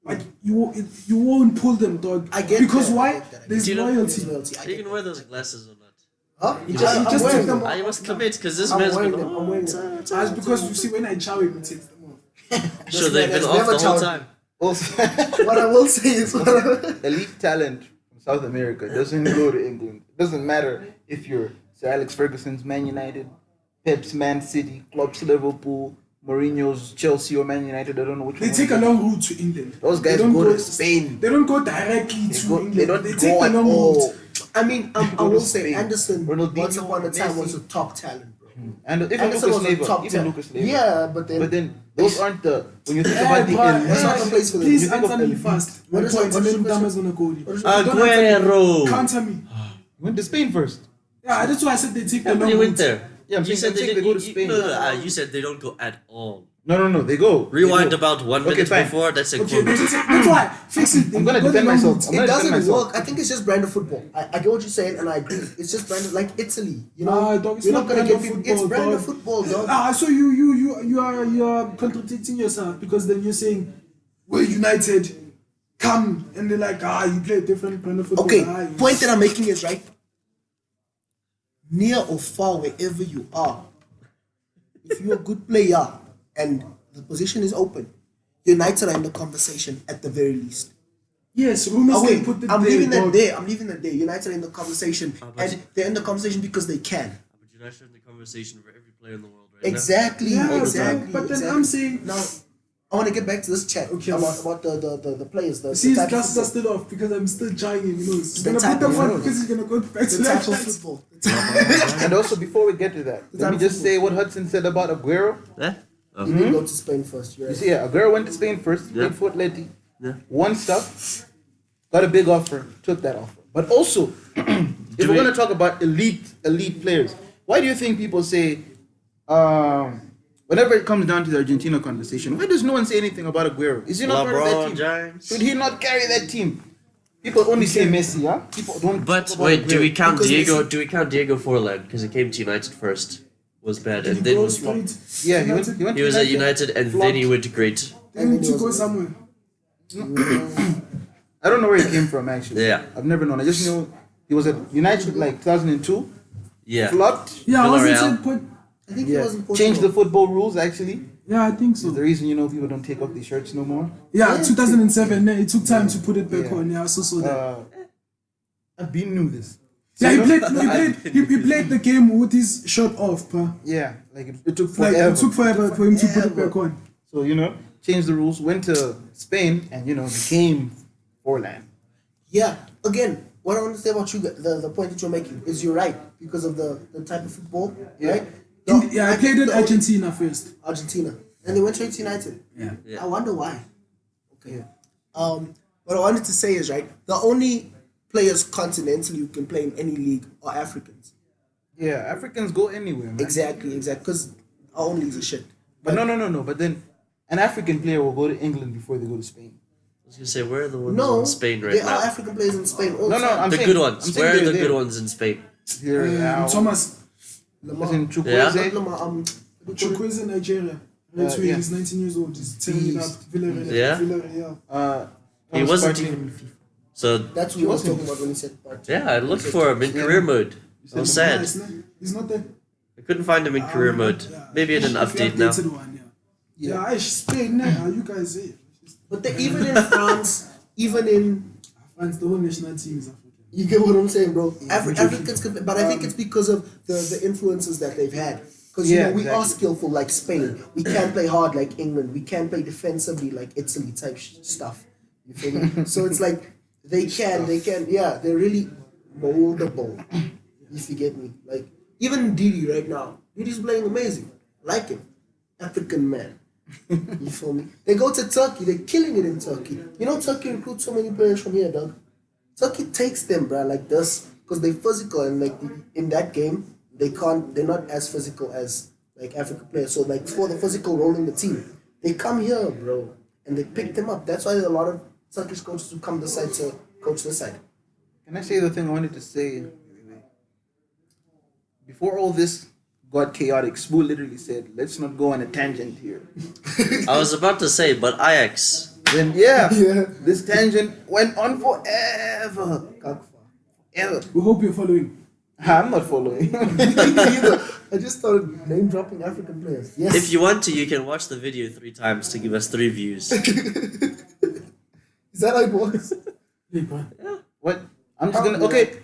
But you won't pull them, dog. I get because that, I why? get that, I get There's that. loyalty. Loyalty. I You get can that. wear those glasses or not. Huh? You just I'm took wearing them them. I must commit because this I'm man's wearing been. them. I'm wearing them. That's because you see when I chow him, it takes them off. Sure, This they've man been has off the never whole chowed. time. also, What I will say is, elite talent from South America doesn't go to England. It doesn't matter if you're Sir Alex Ferguson's Man United, Pep's Man City, Klopp's Liverpool, Mourinho's Chelsea or Man United. I don't know which They one. take a long route to England. Those guys They don't go to Spain. They don't go directly to go- England. they don't take go the at long all. route. I mean, I Go to will say Spain. Anderson Ronaldinho, once upon a time was Messi. a top talent, bro. And even Anderson Lucas was a Leiva. top Even 10. Lucas Leiva. Yeah, but then Those aren't the when you think Hey, about the bruh, elite. That's not the place for them. Please You think of answer me elite. fast. What My is point, your- and what's then your Dama's gonna call you. What is your- Don't answer me. Aguero. Counter me. You went to Spain first. Yeah, that's why I said they take the But long you went route. there. Yeah, I'm you saying- said I'm saying they, they go to you- Spain. you said they don't go at all. No, they go. They Rewind go. about 1 Okay, minute fine. before. That's a Okay, quote. that's why. Fix it. I'm gonna Go the defend long myself. route. I'm It gonna defend doesn't myself. work. I think it's just brand of football. I get what you're saying, and I agree. It's just brand of, like Italy. You know, Ah, dog, it's you're not not gonna brand get of people. football, It's brand dog. of football, dog. So you are contradicting yourself because then you're saying we're united. Come and they're like you play a different brand of football. Okay, you- point that I'm making is right. Near or far, wherever you are, if you're a good player and the position is open, United are in the conversation at the very least. Yes, rumors Oh can wait, put it I'm there, leaving that dog. there. I'm leaving that there. United are in the conversation, but- and they're in the conversation because they can. But you're not sharing the conversation for every player in the world right Exactly, Yeah, exactly. but then exactly. I'm saying Now, I want to get back to this chat Okay. about the players. The see his type of glasses are football. still off because I'm still trying him, you know. He's The gonna type put them of on football. because he's gonna go back to The that type of shit. football. And also, before we get to that, let me just say what Hudson said about Aguero. now? You need to go to Spain first. You're You right. see, Aguero went to Spain first, Yeah. played for Atleti, Yeah. won stuff, got a big offer, took that offer. But also, if we're going to talk about elite players, why do you think people say, whenever it comes down to the Argentina conversation, why does no one say anything about Aguero? Is he not part of that LeBron team? James. Should he not carry that team? People only say Messi, huh? People don't. But talk about wait, do we Aguero. count Because Diego? Messi- Do we count Diego Forlan because he came to United first? Was bad Did and he then go was flop. straight? Yeah, he United? went He was at United and then he flopped. went to great. Then he And to he go was- somewhere. I don't know where he came from actually. Yeah. I've never known. I just knew he was at United like 2002. Yeah. Flopped. Yeah, I wasn't Villarreal. saying point. I think he Yeah. was in Portugal. Changed the football rules actually. Yeah, I think It's the so. reason people don't take off their shirts no more. Yeah, 2007. It took time to put it back Yeah. on. Yeah, I also saw that. I've been knew this. Yeah, he So, played. He played the game with his shirt off, bro. Yeah, like it took Like forever. it took forever for him to put it forever. back on. So changed the rules. Went to Spain and became Forlan. Yeah, again, what I want to say about you, the point that you're making is you're right because of the type of football, Yeah. right? Yeah, I played in Argentina first. Argentina, and they went straight to United. Yeah. Yeah. I wonder why. Okay. Yeah. What I wanted to say is right. The only players continentally who can play in any league are Africans. Yeah, Africans go anywhere, man. Exactly. Because our own leagues are shit. But no. But then an African player will go to England before they go to Spain. I was gonna say where are the ones No, in Spain right there now? are African players in Spain. All No, the no, time. I'm The saying- good I'm ones. saying Where are they're the good there. ones in Spain? Thomas As in Chukwueze. Yeah. Chukwueze, Nigeria. Right yeah. He's 19 years old. He's tearing it up. Beast. Villarreal. Yeah. Villarreal. He Thomas wasn't Partey. even. So That's what we were talking about when he said part. yeah, I looked for him in career mode. I was sad. He's not there. I couldn't find him in career mode. Yeah. Maybe in an If you update now. updated one, yeah. Yeah, Spain now. You guys say. But even in France, even in France, the whole national team is African. you get what I'm saying, bro. Yeah, Africans can, but I think it's because of the influences that they've had. Because Yeah, we are exactly. skillful like Spain. We can play hard like England. We can play defensively like Italy type stuff. You feel me? So it's like they can, yeah, they're really moldable. If you get me, like even Didi right now, Didi's playing amazing. Like him, African man. You feel me? They go to Turkey, they're killing it in Turkey. You know, Turkey recruits so many players from here, dog. Turkey takes them, bruh, like this, because they're physical and like in that game, they're not as physical as like African players. So like for the physical role in the team, they come here, bro, and they pick them up. That's why there are a lot of Turkish coaches who come this side to coach this side. Can I say the thing I wanted to say? Before all this got chaotic, Spoo literally said, let's not go on a tangent here. I was about to say, but Ajax. Then Yeah. this tangent went on forever. Ever. We hope you're following. I'm not following. Either. I just started name dropping African players. Yes. If you want to, you can watch the video 3 times to give us 3 views. Is that how it works? Hey, bro. What? I'm just gonna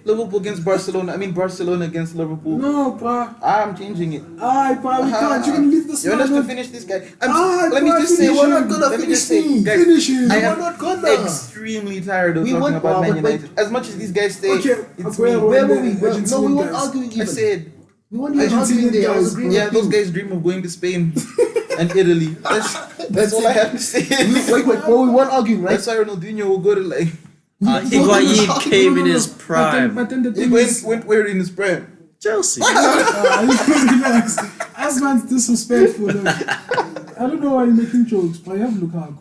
Liverpool against Barcelona. I mean Barcelona against Liverpool. No, bro. I'm changing it. Aye, bro, we can't. You're gonna leave the You want us to slide. finish this guy? Let me just say, we're not gonna let me just finish say, me. guys, Finish him. I We're am not gonna. extremely tired of We talking won't, about Man but wait. United. As much as these guys say, Okay, it's where me. were Where were the we? No, Argentinian we weren't guys? arguing I even. said, We weren't even arguing Argentinian there. I was guys, agreeing Yeah, with those you. guys dream of going to Spain and Italy. That's all I have to say. Wait, bro, we weren't arguing, right? That's why Ronaldinho will go to like. Higuain came in his prime. But then the He thing went, is, went where in his prime? Chelsea. relax. Asman's disrespectful. Like, I don't know why you're making jokes, but I have Lukaku.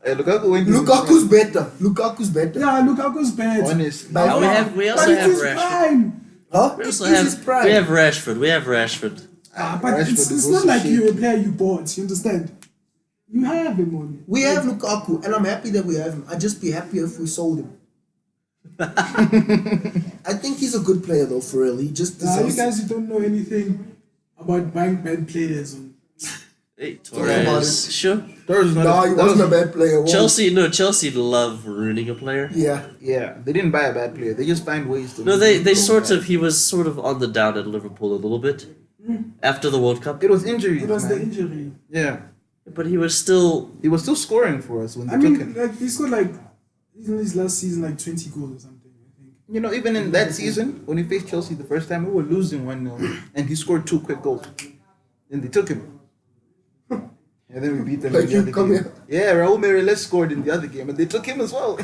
Lukaku went in his Lukaku's better. Lukaku's better. Yeah, Lukaku's bad. prime. Honest. By Oh, far. we But also it's have his Rashford. prime. Huh? We It also is his have prime. we have Rashford. We have Rashford. But Rashford it's is not also like you're a shaky. player you bought. You understand? You have him on. We have Lukaku, and I'm happy that we have him. I'd just be happier if we sold him. I think he's a good player, though, for real. He just You deserves guys who don't know anything about buying bad players. Hey, Talk about Torres. it. Sure. Torres was not Nah, a- he that wasn't a was- bad player. Whoa. Chelsea love ruining a player. Yeah. Yeah, they didn't buy a bad player. They just find ways to. No, make they him sort bad. of he was sort of on the down at Liverpool a little bit after the World Cup, It was injuries, It was the man. injury. Yeah, but he was still he was still scoring for us when they I took mean, him. like he scored like in his last season like 20 goals or something. I think. You know, even in that season when he faced Chelsea the first time, we were losing 1-0, and he scored 2 quick goals. Then they took him. And then we beat them Like in the you other come game. here. Yeah, Raul Meireles scored in the other game, and they took him as well.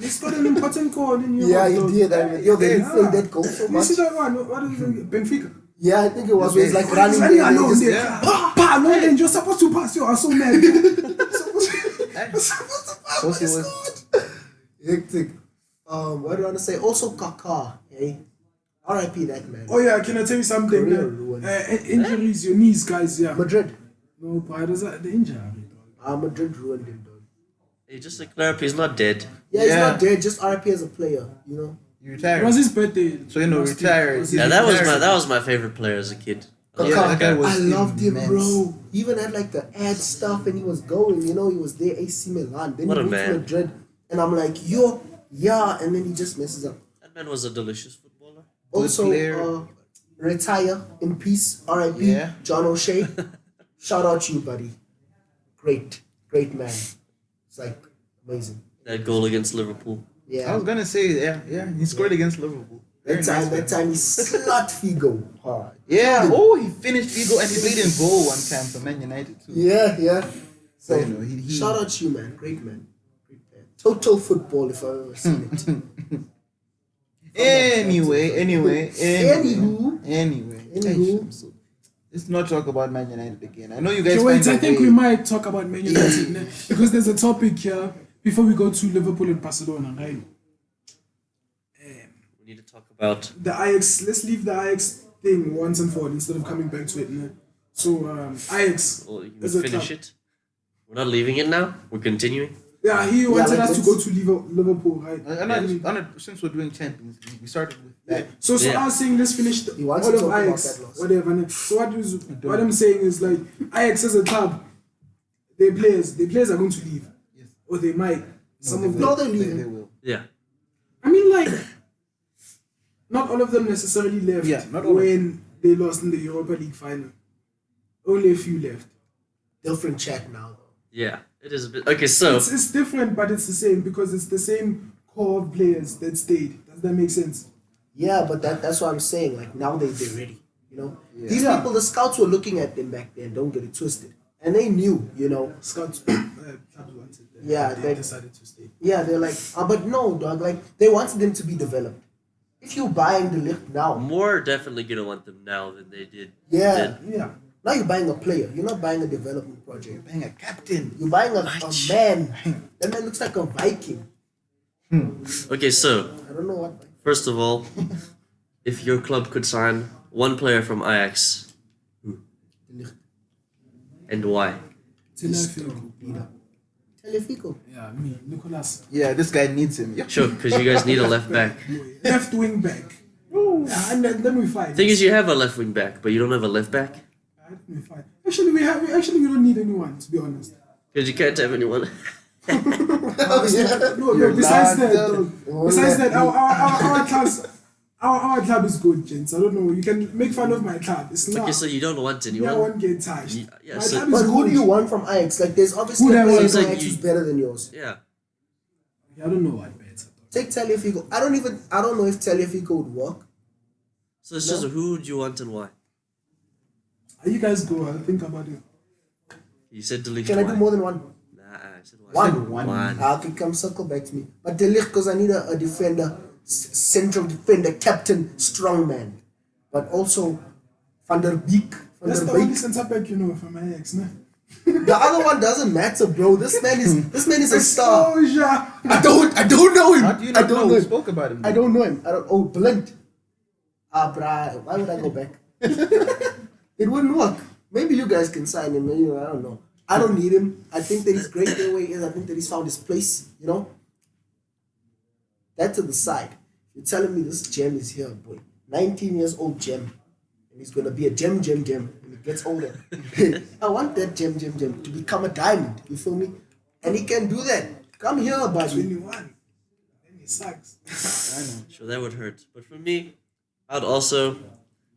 He scored an important goal in Europe. Yeah, he though. did. I mean, yo, they Yeah. played that goal so You much. see that one? What is it? Benfica. Yeah, I think it was. It was like He's running running there. and alone they there. just- Pa, pa, no, then you're supposed to pass. You are so mad. Supposed to pass. Chelsea He was- scored. Hectic. What do I want to say? Also, Kaká. Hey, R.I.P. that man. Oh yeah, can I tell you something? Career ruined. Injuries, your knees, guys. Yeah. Madrid. No, but there's the injury. Madrid ruined him, dog. hey, just to clear up, he's not dead. Yeah, he's Yeah. not dead. Just R.I.P. as a player. You know. He It retired. was his birthday. So, you know, last week. retired. It was Yeah, his that was birthday. that was my favorite player as a kid. I Kaká. love that guy was I loved him, immense. bro. He even had like the ad stuff, and he was going. You know, he was there, AC Milan. Then What he a moved man. to Madrid, and I'm like, yo, yeah, and then he just messes up. That man was a delicious footballer. Also, player. retire in peace, R.I.P. Yeah. John O'Shea. Shout out to you, buddy. Great man. It's like amazing. That goal against Liverpool. I Yeah. was gonna say, yeah, he scored against Liverpool. Very nice, man. That time he slut Figo hard. Yeah, oh, he finished Figo and he played in goal one time for Man United too. Yeah. So, You know, he- shout out to you, man. Great man. Great man. Total football, if I've ever seen it. Anyway. Anywho. Hey, so, let's not talk about Man United again. I know you guys. Okay, wait, find I a think way- we might talk about Man United now, because there's a topic here before we go to Liverpool and Barcelona, right? We need to talk about The Ajax, let's leave the Ajax thing once and for all instead of coming back to it now. So, Ajax, well, you as a finish club. it. We're not leaving it now. We're continuing. Yeah, he wanted like us to let's- go to Liverpool, right? Since we're doing Champions League, we started with that. So Yeah. I was saying let's finish He wants all to of talk about Ajax, that loss. whatever. So what I'm saying is like Ajax as a club, their players are going to leave, Yes. or they might. Some of them. No, they're They leaving. will. Yeah. I mean, like, not all of them necessarily left Yeah, not all of when they lost in the Europa League final. Only a few left. Different chat now, though. Yeah. It is a bit okay. So It's different, but it's the same because it's the same core of players that stayed. Does that make sense? Yeah, but that's what I'm saying. Like now they're ready. You know, Yeah. these Yeah. people, the scouts were looking at them back then. Don't get it twisted, and they knew. You know, Scouts, clubs wanted them. Yeah, they they- decided to stay. yeah, they're like, but no, dog. Like they wanted them to be developed. If you buying the lift now, more definitely gonna want them now than they did. yeah, Did. Yeah. now you're buying a player. You're not buying a development project. Bang a captain. You're buying a man. That man looks like a Viking. Okay, so I don't know what. first of all, if your club could sign one player from Ajax, and why? Telefico. Telefico. Yeah, me, Nicolas. Yeah, this guy needs him. Yeah. Sure, because you guys need a left back. Left wing back. Yeah, and then we fight. Thing is, you have a left wing back, but you don't have a left back We fight. Actually, we don't need anyone, to be honest. because you can't have anyone. No, You're besides not that, done. though, besides that, our class, our club is good, gents. I don't know. You can make fun of my club. It's not. Okay, so you don't want I anyone. won't get touched. Yeah, My so- club is But who good. do you want from Ajax? Like, there's obviously Who do a I player want? from Like Ajax you- who's better than yours. Yeah. I don't know what better. Take Telefico. I don't know if Telefico would work So it's just who do you want and why? You guys go. I'll think about it. You said delete. Can I do more than one? Nah, I said one. One. Okay, come circle back to me. But De Ligt, because I need a defender, central defender, captain, strong man. But also Van der Beek. That's the only centre back you know from Ajax, no? The other one doesn't matter, bro. This man is a star. Exposure. I don't know him. How do you I not don't know? know We him. spoke about him. I don't know him. Blind. Bruh, why would I go back? It wouldn't work. Maybe you guys can sign him. Maybe, I don't know. I don't need him. I think that he's great the way he is. I think that he's found his place, you know? That to the side. You're telling me this gem is here, boy. 19 years old gem. And he's going to be a gem when he gets older. I want that gem to become a diamond. You feel me? And he can do that. Come here, buddy. 21. Then he sucks. I know. Sure, that would hurt. But for me, I'd also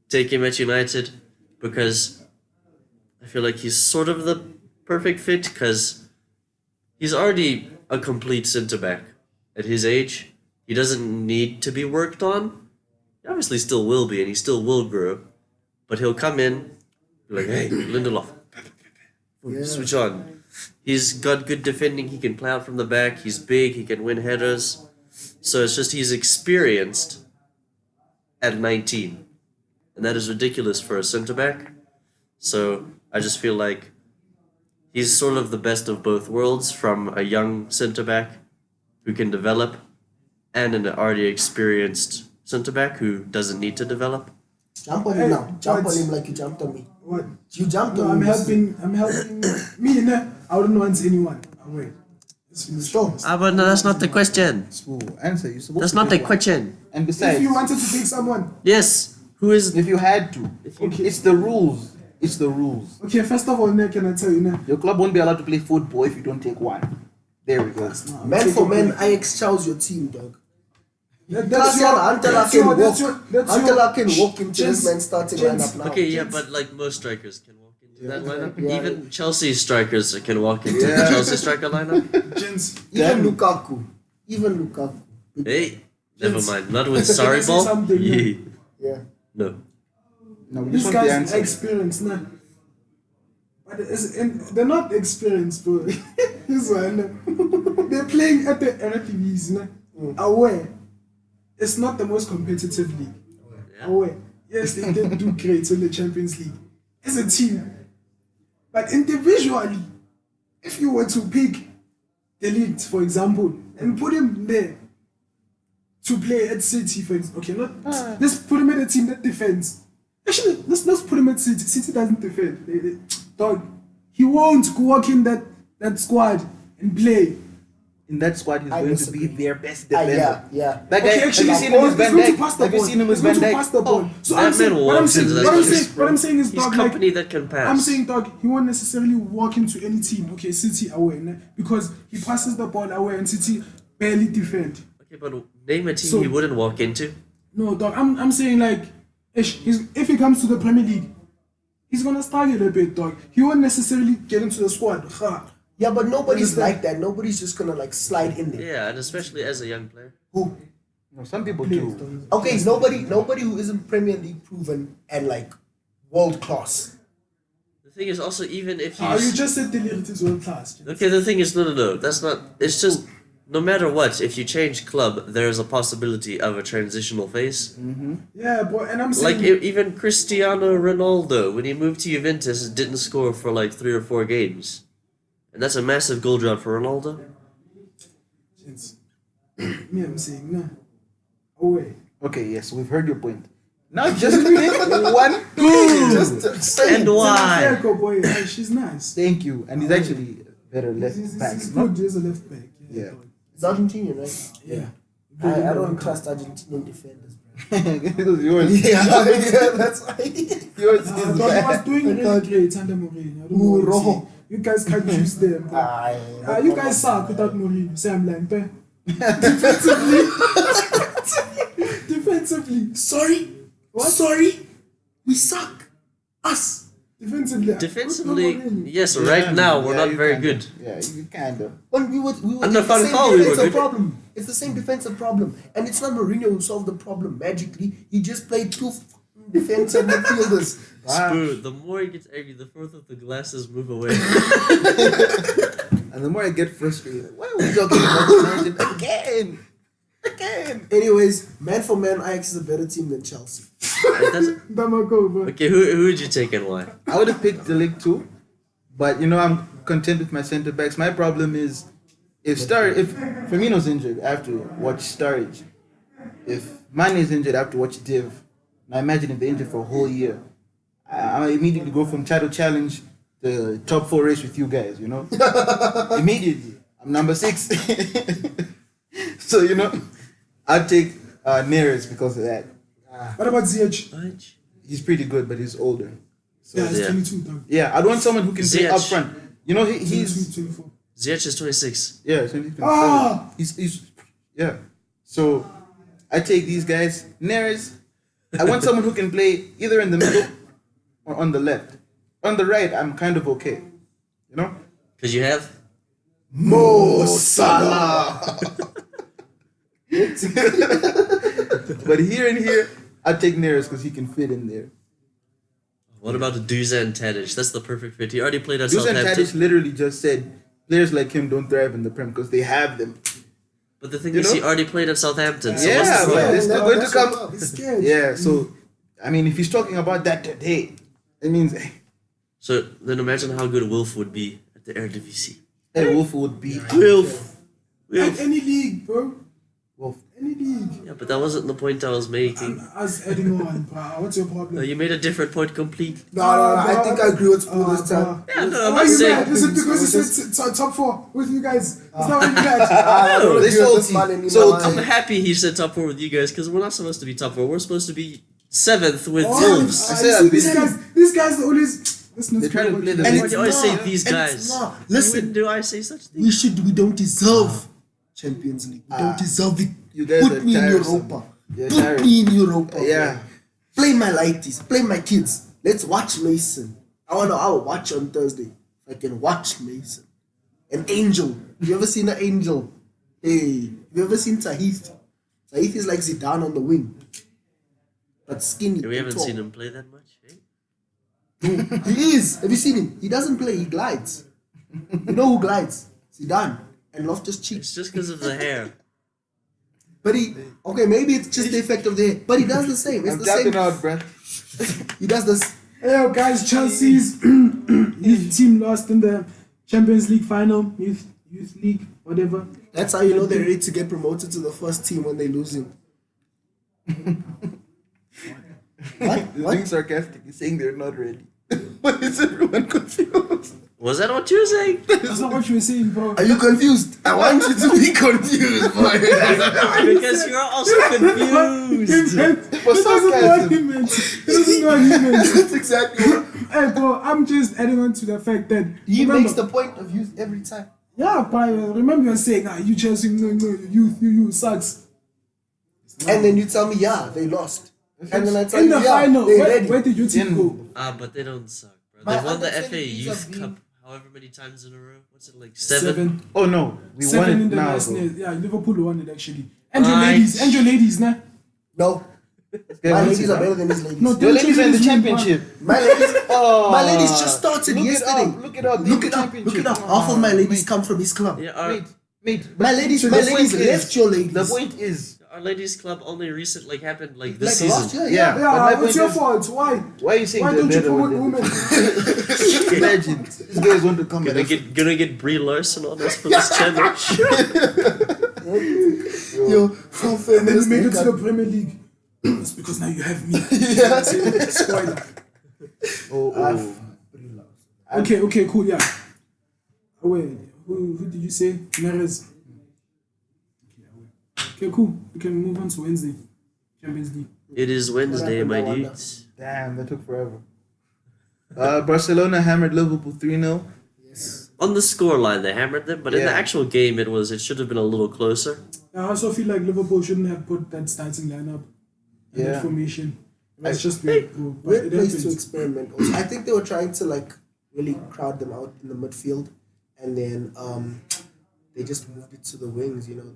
take him at United because I feel like he's sort of the perfect fit because he's already a complete centre back at his age. He doesn't need to be worked on. He obviously still will be, and he still will grow. But he'll come in, be like, hey, Lindelof, switch on. He's got good defending. He can play out from the back. He's big. He can win headers. So it's just he's experienced at 19. And that is ridiculous for a centre back. So I just feel like he's sort of the best of both worlds, from a young centre back who can develop and an already experienced centre back who doesn't need to develop. Jump on him now. Jump on him like you jumped on me. What? You jumped No, on me. I'm helping. Me, nah, I wouldn't want anyone. Away. Strong. But no, that's not the question. Smooth answer. You're supposed That's to not pick the one. question. And besides, If you wanted to take someone. Yes. Who is... if you had to, Okay. it's the rules. It's the rules. Okay, first of all, nah, can I tell you now? Your club won't be allowed to play football if you don't take one. There we go. Man for man, Ajax chows your team, dog. That's Until I can walk into Gents, this man starting gents. lineup now. Okay, yeah, but like most strikers can walk into that lineup. Yeah. Even Chelsea strikers can walk into the Chelsea striker lineup. Gents. Even Lukaku. Hey, never mind. Not with Can I sorry say ball. something, no? Yeah. Yeah. No. No, we These just want the guys answer. are experienced, nah. But they're not experienced, bro. This one, they're playing at the RTVs, nah. Aware. It's not the most competitive league. Yeah. Aware. Yes, they did do great in the Champions League as a team. But individually, if you were to pick the league, for example, and put him there to play at City, for example, okay, let's put him at a team that defends. Actually, let's put him at City. City doesn't defend. Dog, he won't walk in that squad and play. In that squad, he's I going to disagree. be their best defender. Yeah. That guy, Okay, actually, have you seen him with he's Van going to Dijk? pass the Have you ball. seen him with He's Van going to Dijk? pass the ball. So that I'm saying, man what I'm walks saying, into what that I'm place, saying, what I'm saying is, He's dog, company like, that can pass. I'm saying, dog, he won't necessarily walk into any team. Okay, City away, né? Because he passes the ball away and City barely defend. Okay, but name a team So- he wouldn't walk into. No, dog, I'm saying like, if he comes to the Premier League, he's gonna struggle a bit, dog. He won't necessarily get into the squad. Ha. Yeah, but nobody's Understand? like that. Nobody's just gonna like slide in there. Yeah, and especially as a young player. Who? No, some people do. Okay, nobody who isn't Premier League proven and like world class. The thing is also, even if You just said the Delirte is world class. Okay, the thing is, no. That's not... It's just, no matter what, if you change club, there's a possibility of a transitional phase. Yeah, but and I'm Like, saying even Cristiano Ronaldo, when he moved to Juventus, didn't score for like 3 or 4 games. And that's a massive goal drought for Ronaldo. Gents, me, I'm saying no. Away. Okay, yes, we've heard your point. Now just pick one. Just say And it. why? Go boy, she's nice. Thank you. And he's actually better left He's back. good as a left back. Yeah. It's Argentinian, right? Yeah. I don't trust Argentinian defenders, bro. It was yours. yeah, that's right. Yours is Dog, he was bad. doing really great under Mourinho. I don't know Ooh, what you're Rojo. saying. You guys can't choose them. Bro. You guys suck without Mourinho. Say I'm lying. But defensively. Sorry? What? Sorry? We suck. Us. Defensively. Defensively, yes, right now we're not you very kinda. good. Yeah, you kind of. When we were Under in the Van same Gaal, we game, were it's a good. problem. It's the same defensive problem. And it's not Mourinho who solved the problem magically. He just played two defensive midfielders. Spoo, the more he gets angry, the further the glasses move away. And the more I get frustrated, why are we talking about United again? Again. Anyways, man for man, Ajax is a better team than Chelsea. Bamako, bro. Okay, who would you take and why? I would have picked the league too, but I'm content with my centre backs. My problem is if Firmino's injured, I have to watch Sturridge. If Mane is injured, I have to watch Div. Now imagine if they're injured for a whole year. I immediately go from title challenge to top 4 race with you guys. Immediately. I'm number 6. So I'd take Neres because of that. What about ZH? He's pretty good, but he's older. So Yeah, he's Yeah. 22, dog. yeah, I'd want someone who can play Ziyech. up front. He's 24. Ziyech is 26. yeah, so he's Ah! he's yeah. So I take these guys. Neres, I want someone who can play either in the middle or on the left. On the right, I'm kind of okay. Because you have? Mo Salah. But here and here, I'd take Neres because he can fit in there. What about Duza and Tadic? That's the perfect fit. He already played at Dusan Southampton. Tadic literally just said players like him don't thrive in the Prem because they have them. But the thing is, he already played at Southampton. So Yeah, what's the but problem? they're still going to that's come. what's up. He's scared. Yeah, so I mean, if he's talking about that today, it means So then imagine how good Wolf would be at the Eredivisie. Wolf would be Wolf. At any league, bro. Wolf. Any league. Yeah, but that wasn't the point I was making. Us adding on, bro. What's your problem? You made a different point completely. No, I think I agree with Spoo this time. Yeah, no, I'm Why not are you saying. mad? Is it because you said top 4 with you guys? It's not what you mad. No, They sold this man him. in Sold my I'm mind. happy he said top 4 with you guys because we're not supposed to be top 4. We're supposed to be 7th with Oh, Wolves. I said you I've see, been- these guys always. They're trying to play the Why And do it's you always say not. these And guys? it's not. When Listen, do I say such things? we don't deserve Champions League. We don't deserve it. You guys are Put me in tiresome. Europa. You're Put tired. me in Europa. Yeah. Play my lighties. Play my kids. Let's watch Mason. I will watch on Thursday. If I can watch Mason. An angel. You ever seen an angel? Hey, you ever seen Tahith? Tahith is like Zidane on the wing. But skinny. We and haven't tall. seen him play that much. Eh? He is. Have you seen him? He doesn't play. He glides. You know who glides? Zidane and Loftus Cheek. It's just because of the hair. But maybe it's just the effect of the hair. But he does the same. It's I'm the same. tapping out, bruh. He does this. Hey, yo, guys, Chelsea's youth team lost in the Champions League final, youth league, whatever. That's how you know they're ready to get promoted to the first team when they lose him. You're being sarcastic. You're saying they're not ready. Why is everyone confused? Was that what you were saying? That's not what you were saying, bro. Are you confused? I want you to be confused, boy. Because you're also confused. For He doesn't know what he sarcasm. meant. He doesn't know what he meant. That's exactly what Hey, bro, I'm just adding on to the fact that he remember- makes the point of youth every time. Yeah, but remember you're saying, you Chelsea, no, you sucks. And then you tell me, yeah, they lost. And then I tell In you, the yeah, final, they where ready. did your team go? But they don't suck, bro. My They won the FA understanding is Youth of Cup however many times in a row. What's it like? 7? 7. Oh no, we won 7 it in the now. last Though. year. Yeah, Liverpool won it actually. And your Right. ladies, nah. No, Yeah, my we ladies see are that. better than his ladies. No, Your don't ladies you are in the ladies win, championship. My ladies, Oh, my ladies just started look yesterday. It up, look it up. Look the it up. Look championship. it up. Half of my ladies come from his club. Yeah, Wait. My ladies the left point is- your ladies. The point is, our ladies club only recently happened like like this season. last year, yeah. Yeah, But my what's point your is- fault? Why? why are you saying Why they're don't you better promote than women? Imagine these guys want to come Gonna at gonna get Brie Larson on us for this challenge. Yo, full And then you feminist make it to haircut. the Premier League. It's because now you have me. Yeah. Spoiler. Oh. Okay, cool, yeah. Oh, wait, who did you say? Neres. Okay, cool. We can move on to Wednesday. Champions League. It is Wednesday, my What happened, dudes. Damn, that took forever. Barcelona hammered Liverpool 3-0. Yes. On the scoreline, they hammered them, but in the Yeah. actual game, it should have been a little closer. I also feel like Liverpool shouldn't have put that starting lineup and Yeah. that formation. That's just weird, bro. But Weird it place to happens. experiment. Also, I think they were trying to really crowd them out in the midfield, and then they just moved it to the wings. You know,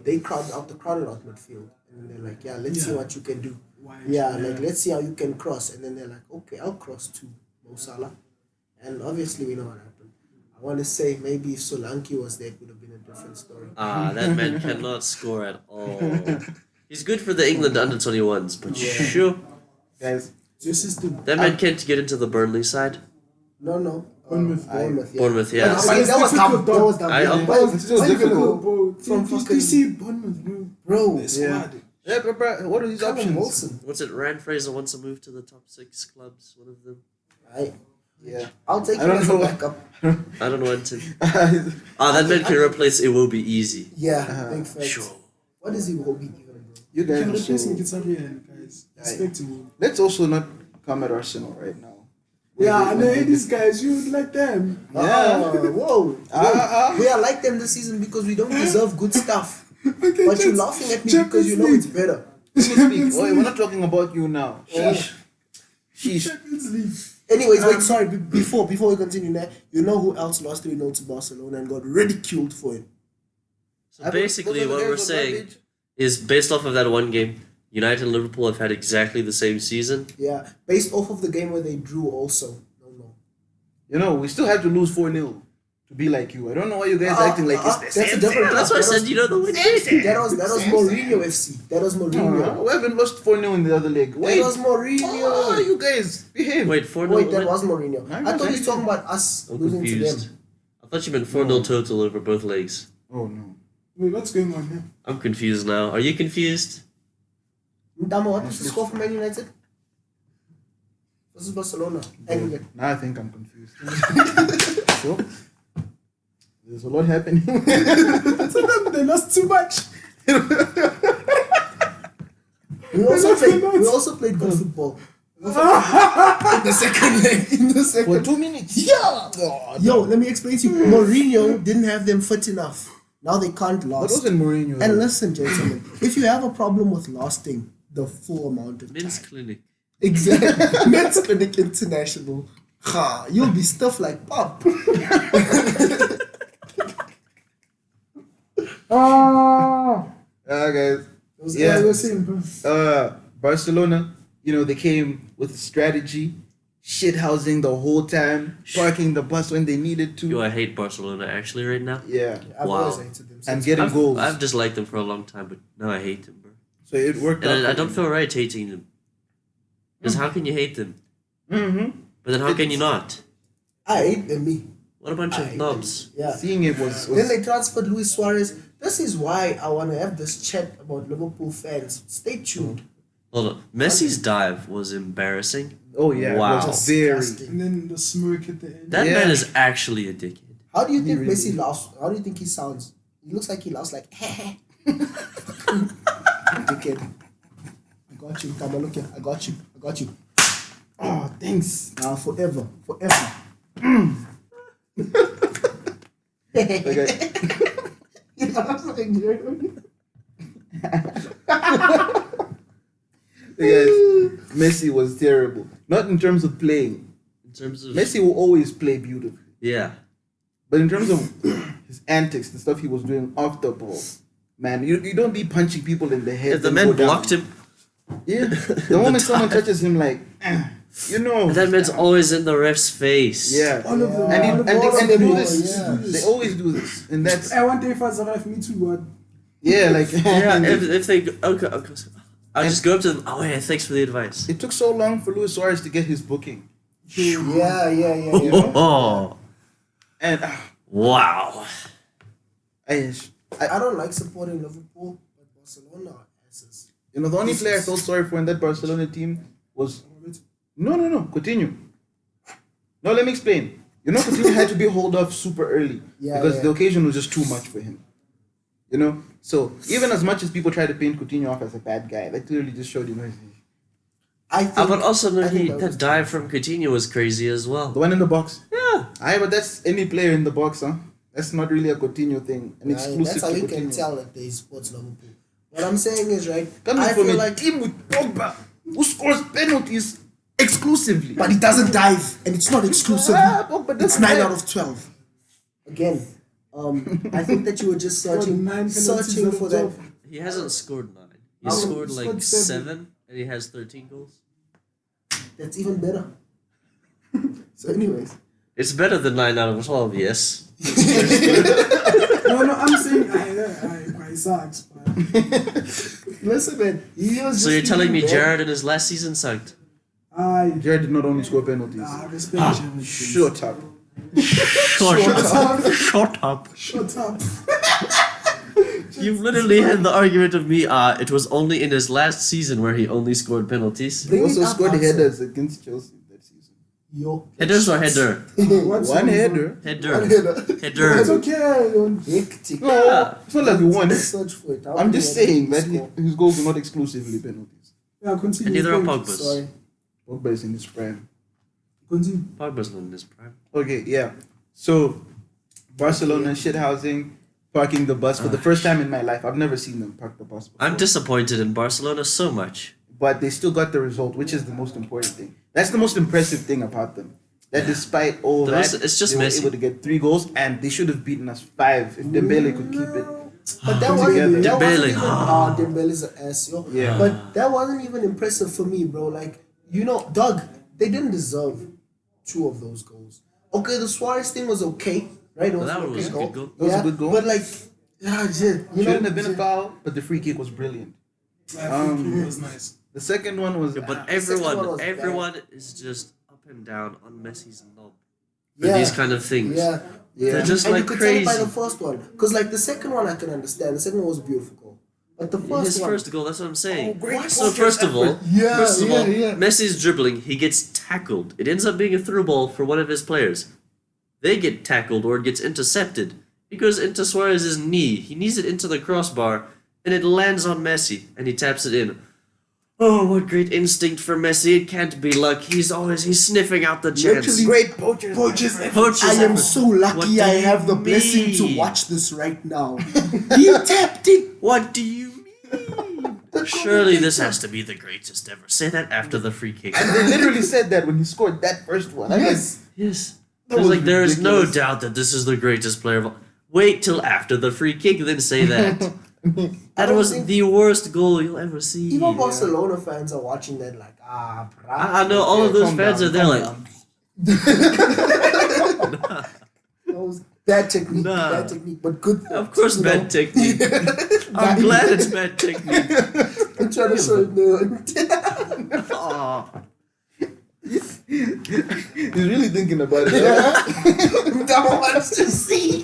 they crowded out the crowded out midfield, and they're like, yeah, let's see Yeah. what you can do. Why? Yeah, like let's see how you can cross, and then they're like, okay, I'll cross to Mo Salah, and obviously we know what happened. I want to say maybe if Solanke was there, it would have been a different story. That man cannot score at all. He's good for the England under 21s, but sure, Guys, It's your system. that man can't get into the Burnley side. No. Bournemouth. Bournemouth, yeah. Bournemouth, yeah. But again, that was dumb. That was dumb. I- Yeah, I- but it's still why you gonna difficult. go Bro, from do you fucking see Bournemouth, bro? bro? The squad. yeah, but what are these Callum options? Wilson. What's it? Ryan Fraser wants to move to the top 6 clubs. One of them. Yeah. I'll take I him don't as a know. backup. I don't want to. That man can replace Iwobi easy. Yeah, big facts. Sure. What is he will be even, bro? You You can guys are replace so... Mkhitaryan, guys. Respect to him. Let's also not come at Arsenal right now. Yeah, and then these guys, you like them. Whoa. We are like them this season because we don't deserve good stuff. Okay, But you're that's laughing at me Champions because you know League. it's better. Let me speak. We're not talking about you now. Sheesh. Sheesh. Champions League. Anyways, wait, sorry. Before we continue there, you know who else lost 3-0 to Barcelona and got ridiculed for it? So basically, what we're saying is based off of that one game, United and Liverpool have had exactly the same season. Yeah, based off of the game where they drew also. No. You know, we still have to lose 4-0 to be like you. I don't know why you guys acting like it's the That's a same different That's why I said you know the win. That was Mourinho FC. That was Mourinho. We haven't lost 4-0 in the other leg. That Wait. was Mourinho. Oh, you guys behave. Wait, 4-0 Wait, that win? was Mourinho. I thought he was talking about us I'm losing to confused. them. I thought you meant 4-0 total over both legs. Oh no. Wait, what's going on here? I'm confused now. Are you confused? Ndama, what was the score for Man United? Versus Barcelona. Aggregate. Now I think I'm confused. So, there's a lot happening. They lost too much. We also played good football. In the second leg. For 2 minutes. Yeah. Yo, let me explain to you. Mourinho didn't have them fit enough. Now they can't That last. wasn't Mourinho. And listen, gentlemen, if you have a problem with lasting the full amount of Men's time, clinic. exactly, Men's Clinic International, you'll be stuff like pop. Guys. Yeah, you're saying, bro. Barcelona, they came with a strategy, shit housing the whole time, parking the bus when they needed to. Yo, I hate Barcelona actually right now. Yeah. I've Wow. always hated them. And since- getting goals. I've disliked them for a long time, but now I hate them, bro. So it worked out. And I for don't them. feel right hating them. Because how can you hate them? Mm-hmm. But then how can you not? I hate them, me. What a bunch of knobs. Yeah. Seeing it was Then they transferred Luis Suarez. This is why I want to have this chat about Liverpool fans. Stay tuned. Hold on. Messi's dive was embarrassing. oh yeah, Wow. it was very. Disgusting. And then the smirk at the end. That Yeah. man is actually a dickhead. How do you think really Messi laughs? How do you think he sounds? He looks like he laughs like dickhead. I got you, come on, look here. I got you. Oh, thanks. Now forever. Okay. You laugh like Jeremy. Guys, Messi was terrible. Not in terms of playing. In terms of Messi will always play beautifully. yeah. But in terms of his antics, the stuff he was doing off the ball, man, you don't be punching people in the head. If the then man go down. blocked him, Yeah. The moment someone touches him, like, that man's always in the ref's face. Yeah. All of them. And, all of they them. do this. Yeah. They always do this. And that's, I want if I survive me too, but yeah, like, Yeah, if they okay, I'll just go up to them. Oh yeah, thanks for the advice. it took so long for Luis Suarez to get his booking. Yeah. Oh And wow. I I don't like supporting Liverpool, but Barcelona are asses. the only player I felt sorry for in that Barcelona team was no, Coutinho. No, let me explain. Coutinho had to be hauled off super early because the occasion was just too much for him. So even as much as people try to paint Coutinho off as a bad guy, that clearly just showed I think. But also I think that dive from Coutinho was crazy as well. the one in the box. Yeah. Aye, but that's any player in the box, huh? That's not really a Coutinho thing, an exclusive That's how to you Coutinho. can tell that they sports Liverpool. What I'm saying is, right, Coming I from feel a like, team with Pogba, who scores penalties exclusively. but he doesn't dive, and it's not exclusive. Pogba It's doesn't 9 dive. out of 12. Again, I think that you were just searching 9 penalties searching out for of that. 12. He hasn't scored 9. He Oh, scored he like scored 7. 7, and he has 13 goals. That's even better. So, anyways. It's better than 9 out of 12, yes. No, I'm saying I sucks. But Listen, man. He was So just you're telling me bad. Jared in his last season sucked? Jared did not only score penalties. Respect you. Shut up. Shut up. Shut up. You've literally had the argument of me, it was only in his last season where he only scored penalties. He Bring also it up, scored Hansen. headers against Chelsea that season. Yo. Headers or header? What's One wrong, header. Header. It's Header. okay. Don't. Hectic. No, it's not like we won. Search for it. I'm just saying that his goals are not exclusively penalties. Yeah, continue. And neither are Point. Pogba's. Sorry. Pogba is in his prime. Continue. Pogba's not in his prime. Okay, yeah. So, Barcelona shithousing, parking the bus for the first time in my life. I've never seen them park the bus before. I'm disappointed in Barcelona so much. But they still got the result, which is the most important thing. That's the most impressive thing about them. That despite all Those- that, it's just they were Messi. able to get 3 goals, and they should have beaten us 5 if Dembele could keep it. But that Put wasn't, together. that wasn't Dembele. even Dembele's an ass, yo. Yeah. But that wasn't even impressive for me, bro. Like, you know, dog, they didn't deserve 2 of those goals. Okay, the Suarez thing was okay, right? It was That an was okay a good goal. That was a good goal. But like, yeah, shit, you Shouldn't know, have been a foul, but the free kick was brilliant. I think it was nice. The second one was. But second one was everyone is just up and down on Messi's knob. For Yeah. these kind of things. Yeah. They're just And like you could crazy. tell it by the first one. Because, like, the second one I can understand. The second one was beautiful goal. But the first His one. first goal, that's what I'm saying. great So focus first of all, Yeah, first of all, yeah. Messi's dribbling, he gets tackled. It ends up being a through ball for one of his players. They get tackled or it gets intercepted. It goes into Suarez's knee. He knees it into the crossbar, and it lands on Messi, and he taps it in. Oh, what great instinct for Messi. It can't be luck. He's sniffing out the chance. Literally, Great poachers. Poachers. Poachers I am effort. so What lucky do I you have the blessing to mean? watch this right now. He tapped it. What do you mean? Surely this has to be the greatest ever. Say that after the free kick. And they literally said that when he scored that first one. I Yes. Yes. That It's was like there is no ridiculous. doubt that this is the greatest player of all. Wait till after the free kick, then say that. That don't was think- the worst goal you'll ever see. Even Barcelona fans are watching that like, I know all of those calm fans down, are there calm like, down. that was bad technique, Nah. bad technique, but good. of course, you bad know. technique. I'm glad it's bad technique. I'm trying to show it now. Aw. He's really thinking about it. No one wants to see.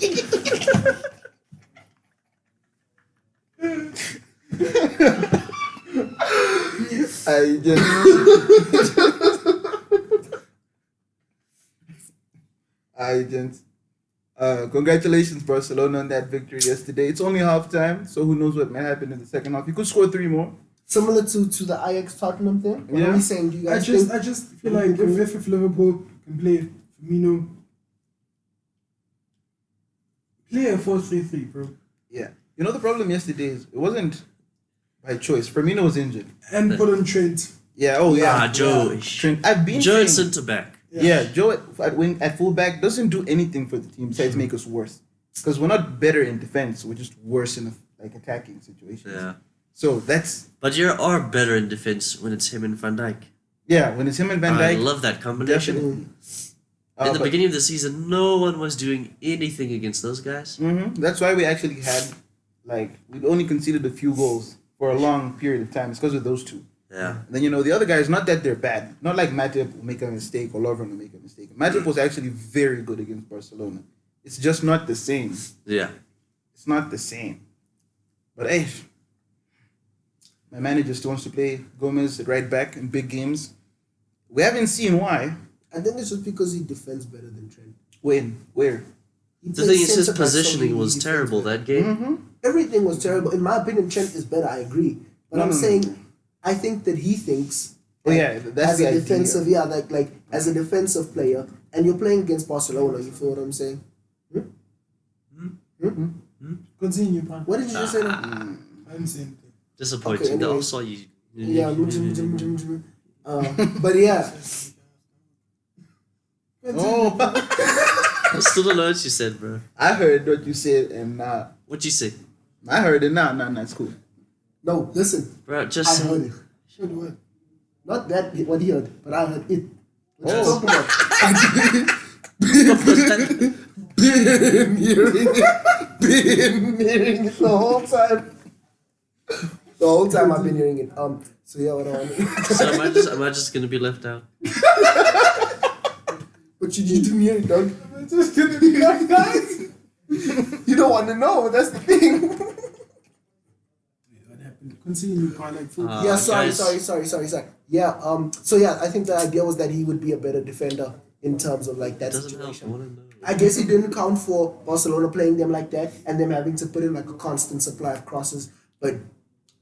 I just. Congratulations, Barcelona, on that victory yesterday. It's only half time, so who knows what may happen in the second half. You could score 3 more. Similar to the Ajax Tottenham thing. What Yeah. are we saying? Do you I guys just think? feel like if Liverpool can play Firmino, play a 4-3-3, bro, Yeah. You know, the problem yesterday is it wasn't by choice. Firmino was injured. and put on Trent. Yeah, oh yeah. Joe. Trent, I've been Joe saying- at centre back. Yeah, Joe at wing at fullback doesn't do anything for the team besides make us worse. Because we're not better in defense, we're just worse in like attacking situations. Yeah. So that's But you are better in defense when it's him and Van Dijk. when it's him and Van I Dijk. love that combination. Definitely. In the beginning of the season, no one was doing anything against those guys. That's why we actually had we only conceded a few goals for a long period of time. It's because of those two. Yeah. And then the other guys, not that they're bad. Not like Matip will make a mistake or Lovren will make a mistake. Matip was actually very good against Barcelona. It's just not the same. Yeah. It's not the same. But hey, my manager still wants to play Gomez at right back in big games. We haven't seen why. I think it's just because he defends better than Trent. When? Where? He The plays thing is, his centre back, so positioning he was defends terrible better. that game. Everything was terrible. In my opinion, Trent is better. I agree. But No, I'm no, no, saying, no. I think that he thinks. Oh, yeah, that's as the a idea. defensive, like as a defensive player, and you're playing against Barcelona. You feel what I'm saying? Continue, man. What did you just say? now? I didn't say anything. Disappointing. Okay, That anyway. also you. Yeah, but yeah. Oh, still don't know what you said, bro. I heard what you said, and What'd you say? I heard it. Nah, it's cool. No, listen. Bro, I just heard say. it. Heard what? Not that what he heard, but I heard it. What you Oh. talking about? Been hearing it the whole time. The whole time I've been hearing it. So yeah, what I want. So am I just gonna be left out? But you need to hear it, dog. I'm just gonna be like, guys. You don't want to know. That's the thing. What happened? Continue, Paul. Like, Yeah, sorry. Yeah, so yeah, I think the idea was that he would be a better defender in terms of like that Doesn't help. I situation. wanna know. I guess it didn't count for Barcelona playing them like that and them having to put in like a constant supply of crosses, but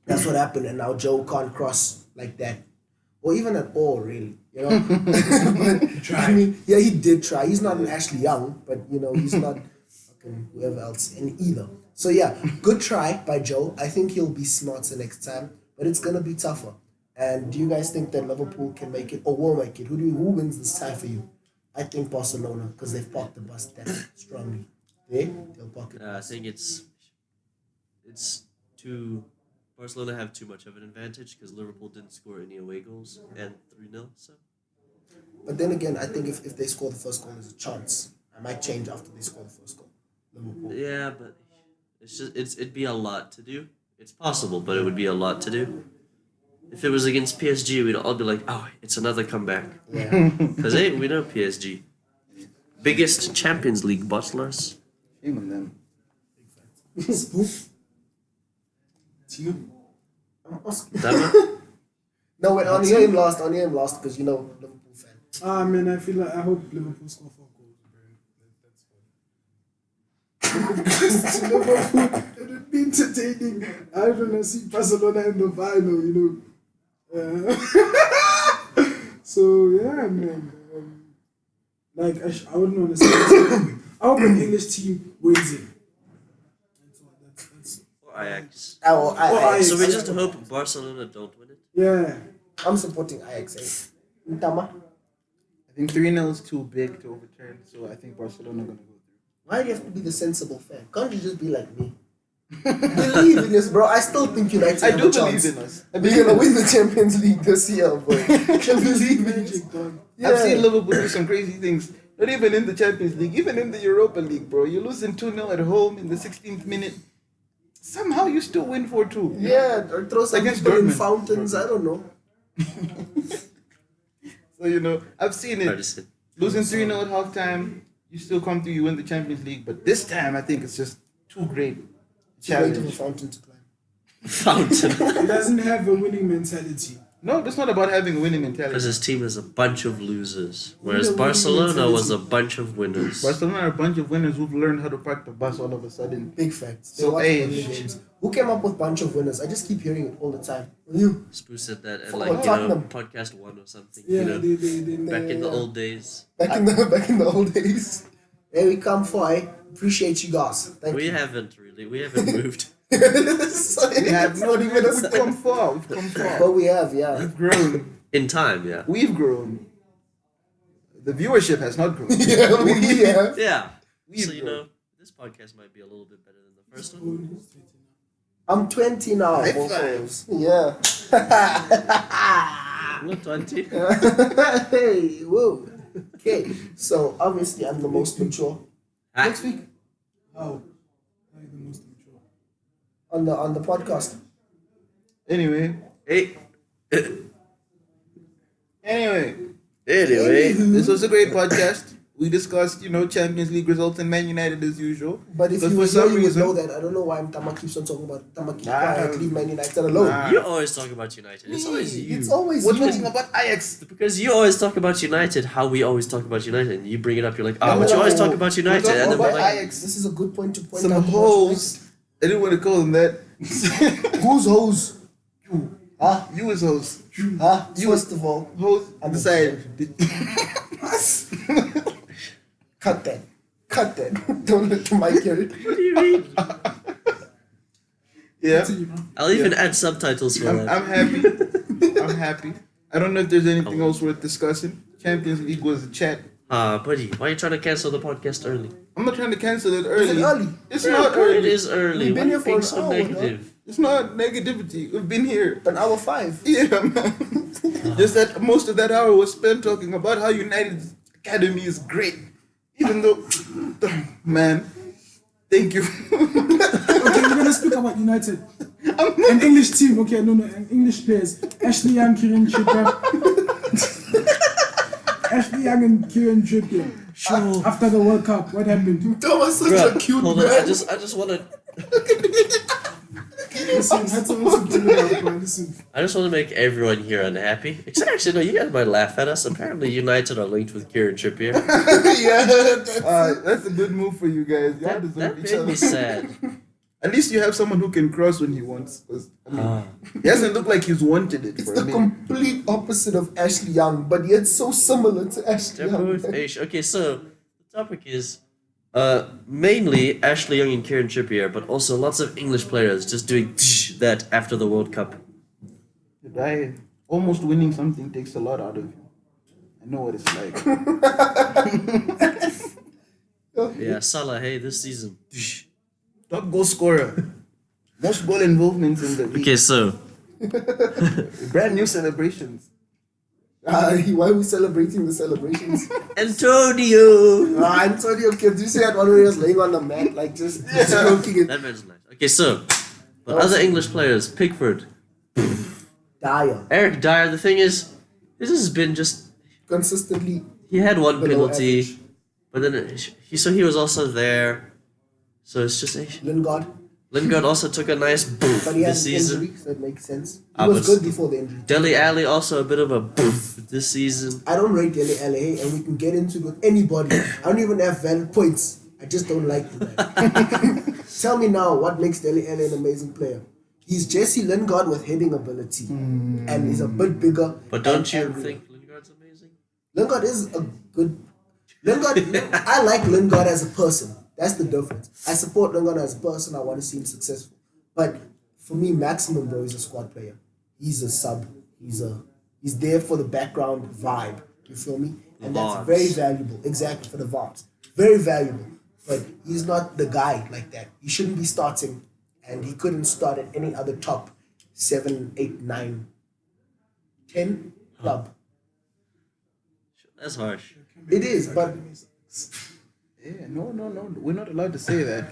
that's what happened, and now Joe can't cross like that. Or even at all, really. You know? But, I mean, yeah, he did try. He's not an Ashley Young, but you know, he's not fucking whoever else in either. So yeah, good try by Joe. I think he'll be smarter next time, but it's gonna be tougher. And do you guys think that Liverpool can make it or will make it? Who wins this tie for you? I think Barcelona, because they've parked the bus that strongly. They'll park it. I think it's too. Barcelona have too much of an advantage because Liverpool didn't score any away goals and 3-0. So But then again, I think if they score the first goal, there's a chance. I might change after they score the first goal. Liverpool. yeah, but it'd be a lot to do. It's possible, but it would be a lot to do. If it was against PSG, we'd all be like, "Oh, it's another comeback." Yeah. Because hey, we know PSG, biggest Champions League bottlers. Shame on them. Spoof. It's you. I'm asking. Dama? No, wait, on hear him last because you know Liverpool fan. Man, I feel like I hope Liverpool score 4 goals, bro. That's good. Liverpool, it would be entertaining. I don't know, see Barcelona in the final, you know. So yeah, man. Like I wouldn't want to say. I hope an English team wins it. That's Or Ajax. Ajax. So we just hope Barcelona don't win it. yeah. I'm supporting Ajax. Ntama, I think 3-0 is too big to overturn, so I think Barcelona gonna go through. why do you have to be the sensible fan? Can't you just be like me? Believe in us, bro. I still think United I have do a chance. believe in us. We're gonna win the Champions League this year, bro. Can believe in it. Magic, dog. Yeah. I've seen Liverpool do some crazy things. Not even in the Champions League, even in the Europa League, bro. You're losing 2-0 at home in the 16th minute. Somehow you still win 4-2. Yeah, or throw some Against people in Dortmund. fountains. I don't know. So, you know, I've seen Hard to it. say. Losing 3-0 at halftime, you still come through, you win the Champions League. But this time, I think it's just too great. Too great of a Challenge. fountain to climb. Fountain. He doesn't have a winning mentality. No, that's not about having a winning Because mentality. his team is a bunch of losers, whereas Yeah, winning Barcelona mentality. was a bunch of winners. Barcelona are a bunch of winners who've learned how to park the bus all of a sudden. Big facts. They So, watch hey, only games. Who came up with bunch of winners? I just keep hearing it all the time. You. Spoo said that at For like Tottenham. podcast 1 or something. Yeah, You know, they back in the yeah. old days. Back in the old days. There we come for. I appreciate you guys. Thank We you. haven't really. We haven't moved. So We have it's no, not even a we've come far. We've come But far. we have, yeah. We've grown. In time, yeah. We've grown. The viewership has not grown. Yeah, we have. Yeah. We've So, you grown. know, this podcast might be a little bit better than the first one. I'm 20 now. High also. Yeah. What, 20? Hey, whoa. Okay, so obviously I'm the most mature. Next week How? How are you the most mature? on the podcast. Anyway. Hey. Anyway. Anyway. This was a great podcast. We discussed, you know, Champions League results and Man United as usual. But if But you for were some here, you would reason- know that. I don't know why Tama keeps on talking about Tama keep Nah. quiet, leave Man United alone. Nah. You always talk about United. It's always you. It's always We're you. talking about Ajax. Because you always talk about United, how we always talk about United, and you bring it up. You're like, No, but you no, always no. talk about We're United, talking and then about we're like, Ajax. This is a good point to point Some out. hoes. I didn't want to call them that. Who's hoes? Huh? You as hoes. Huh? You- First of all, Hoes I'm decide. cut that. Cut that. Don't let the mic hear it. what do you mean? Yeah. Continue, man. I'll even add subtitles for that. I'm happy. I'm happy. I don't know if there's anything else worth discussing. Champions League was a chat. Buddy, why are you trying to cancel the podcast early? I'm not trying to cancel it Is early. it early? It's not It early. is early. We've Why been are you here for being an so hour, negative? It's not negativity. We've been here. An hour 5. Yeah, man. Just that most of that hour was spent talking about how United's academy is great. Even though, man, thank you. Okay, we're gonna speak about United. An English team. Okay, no, an English players. Ashley Young, Kieran Trippier. Ashley Young and Kieran Trippier. Sure. After the World Cup, what happened? That was such Bruh, a cute hold on. man. I just want to. Listen, that's also to me now, bro. Listen. I just want to make everyone here unhappy. Except actually, no, you guys might laugh at us. Apparently, United are linked with Kieran Trippier. Yeah, That's a good move for you guys. Y'all That deserve each made other. me sad. At least you have someone who can cross when he wants. 'Cause, I mean, he doesn't look like he's wanted it it's for the a minute. complete opposite of Ashley Young, but yet so similar to Ashley They're Young. both Asian. Okay, so the topic is mainly Ashley Young and Kieran Trippier, but also lots of English players just doing that after the World Cup. The guy almost winning something takes a lot out of you. I know what it's like. Yeah, Salah, hey, this season. Top goal scorer. Most goal involvements in the league. Okay, so Brand new celebrations. Why are we celebrating the celebrations? Antonio. Antonio, did you see that one where he was laying on the mat, like just smoking it? That man's nice. Okay, so but other English players, Pickford, Dyer. Eric Dyer. The thing is, this has been just Consistently he had one below penalty, average. but then he was also there. So it's just Lingard. Lingard also took a nice But he had this an season. injury, so it makes sense. He Ah, was but good before the injury. Dele Alli also a bit of a this season. I don't rate Dele Alli, and we can get into it with anybody. I don't even have valid points. I just don't like the man. Tell me now what makes Dele Alli an amazing player. He's Jesse Lingard with heading ability, and he's a bit bigger. But don't and you angrier. think Lingard's amazing? Lingard is a good. Lingard, I like Lingard as a person. That's the difference. I support Lingard as a person. I want to see him successful. But for me, Maximum, bro, is a squad player. He's a sub. He's there for the background vibe. You feel me? And that's Vibes. very valuable. Exactly, for the vibes. Very valuable. But he's not the guy like that. He shouldn't be starting, and he couldn't start at any other top 7, 8, 9, 10 club. That's harsh. It is, but Yeah, no. We're not allowed to say that.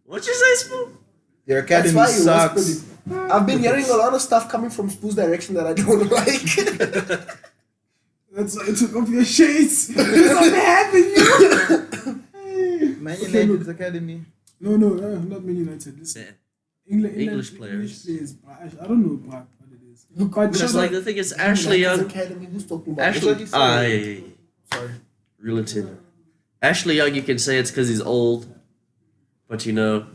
What'd you say, Spoon? Their that's academy why you sucks. whispered it. I've been hearing a lot of stuff coming from Spoo's direction that I don't like. That's why I took off your shades. What's happening? Man Okay, United's academy. No, not Man United. Listen. English players. English players. But I don't know what it is. But Because shut like up. the thing is, Ashley United's Young, Academy, who's talking about Ashley, this? yeah. Sorry. Reel it in. Ashley Young, you can say it's because he's old, but you know,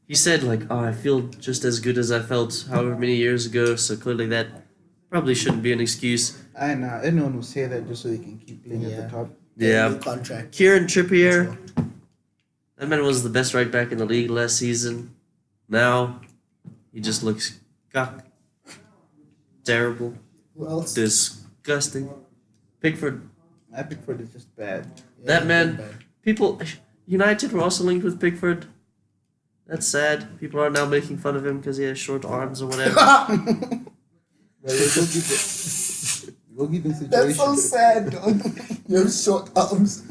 he said like, "Oh, I feel just as good as I felt however many years ago." So clearly, that probably shouldn't be an excuse. I know anyone will say that just so they can keep playing at Yeah. the top. Yeah. New contract. Kieran Trippier, that man was the best right back in the league last season. Now, he just looks terrible, Who else? disgusting. Pickford, My Pickford is just bad. Yeah, that he's man. been bad. People, United were also linked with Pickford. That's sad. People are now making fun of him because he has short arms or whatever. Goalkeeping situation. That's so sad, dog. You have short arms.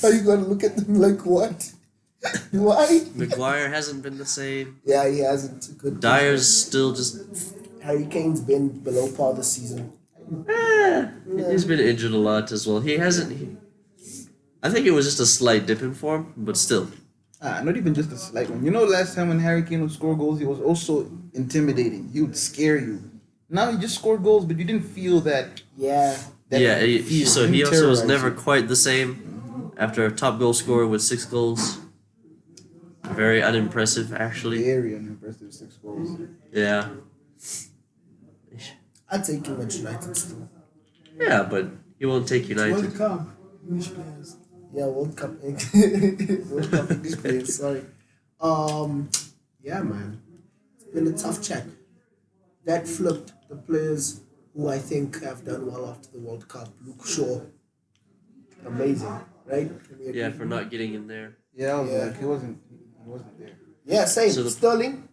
How you gonna look at them like what? Why? Maguire hasn't been the same. Yeah, he hasn't. Good. Dyer's still just. Harry Kane's been below par this season. He's been injured a lot as well. He hasn't. I think it was just a slight dip in form, but still. Not even just a slight one. You know, last time when Harry Kane would score goals, he was also intimidating. He would scare you. Now he just scored goals, but you didn't feel that. Yeah. that Yeah, feel. so he Didn't also was terrorize never you. quite the same after a top goal scorer with 6 goals. Very unimpressive, actually. Very unimpressive 6 goals. Yeah. I'd take him at United still. Yeah, but he won't take United. World Cup. English players. Yeah, World Cup. World Cup English players, sorry. Yeah, man. It's been a tough chat. That flipped the players who I think have done well after the World Cup. Luke Shaw, amazing, right? Can we Yeah, agree? for not getting in there. Yeah, I was Yeah. like, he wasn't there. Yeah, same. So the- Sterling.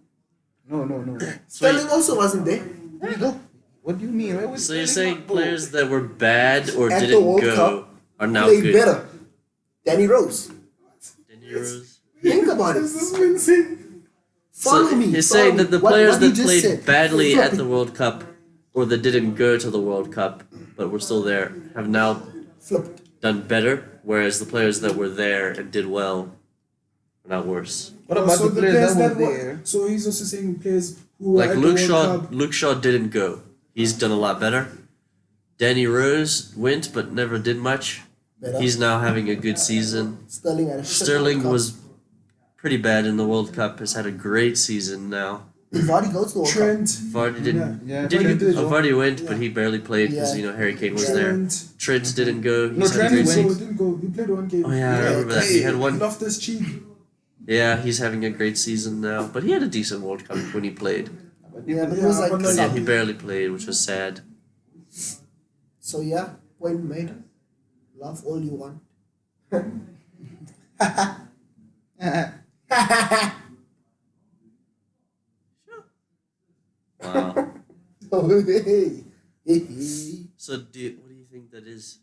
No. Sterling also wasn't there Where you go? What do you mean? Why was So you're Sterling saying not go? players that were bad or at the didn't World go Cup. are now Played good? better. Danny Rose. 10 euros. Think about This it. is insane. Follow So me. he's follow saying me. that the What- players what he that just played said. badly Flip at the it. World Cup or that didn't go to the World Cup but were still there have now Flip it. done better, whereas the players that were there and did well are now worse. What about So the players that were there? So he's also saying players who were Like at Luke the Shaw, World Cup. Luke Shaw didn't go. He's done a lot better. Danny Rose went but never did much. Better. He's now having a good season. Sterling had a shit Sterling World Cup. was pretty bad in the World Cup. Has had a great season now. Did Vardy go to the World Cup? Trent. Vardy didn't. Yeah, Did Trent he? did. Vardy went, but he barely played because Yeah. Harry Kane was there. Trent. Trent didn't go. No, He's had a Trent great So went. season. didn't go. He played one game. Oh yeah, I Yeah, remember that. He had one. Loftus Cheek. Yeah, he's having a great season now. But he had a decent World Cup when he played. Yeah, but it was like but But yeah, he sub. barely played, which was sad. So yeah, point made. Love all you want. Wow. Oh, hey. So what do you think that is?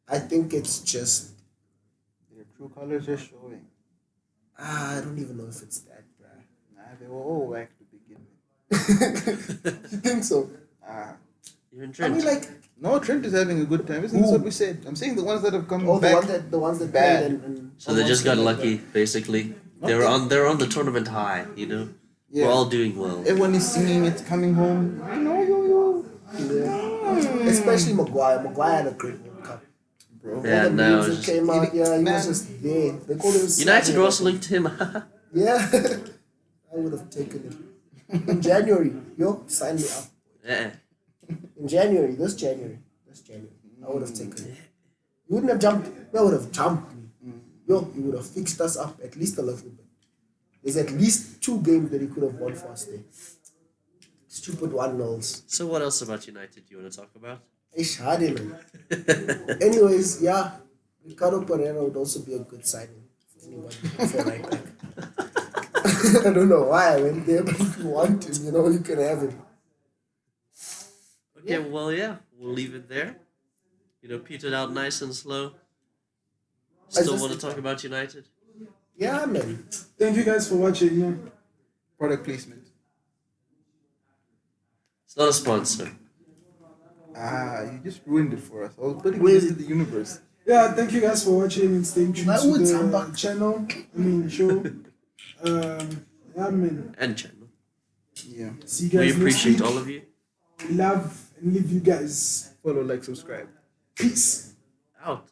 I think it's just Their true colors are showing. I don't even know if it's that, bruh. Nah, they were all whack to begin with. You think so? Ah. Even I Trent. mean, like No, Trent is having a good time. Isn't this Who? what we said? I'm saying the ones that have come all back. the ones that bad. played and So they just got almost lucky, basically. Not They were that- they're on the tournament high, you know. Yeah. We're all doing well. Everyone is singing it's coming home. Yo. Yeah. Especially Maguire. Maguire had a great World Cup. Bro. Yeah, All the no, memes it's that just- came out, yeah, he Man. was just there. They called him United Sadio. were also linked to him. Yeah, I would have taken it in January. Yo, sign me up Yeah. in January. This January, I would have taken it. You wouldn't have jumped. You would have jumped me. Yo, you would have fixed us up at least a little bit. There's at least 2 games that he could have won for us there. Stupid 1-0s. So what else about United do you want to talk about? Ish, hard man. Anyways, yeah, Ricardo Pereira would also be a good signing for anyone for right back. I don't know why I went there, but if you want him, you can have him. Okay, well, yeah, we'll leave it there. Petered out nice and slow. Still just- want to talk about United? Yeah, man. Thank you guys for watching. Yeah. Product placement. It's not a sponsor. Ah, you just ruined it for us. I was putting Really? this in the universe. Yeah, thank you guys for watching and staying tuned I to would the samba. channel. Show. Yeah, man. And channel. Yeah. See you guys We next appreciate week. all of you. Love and leave you guys. Follow, like, subscribe. Peace. Out.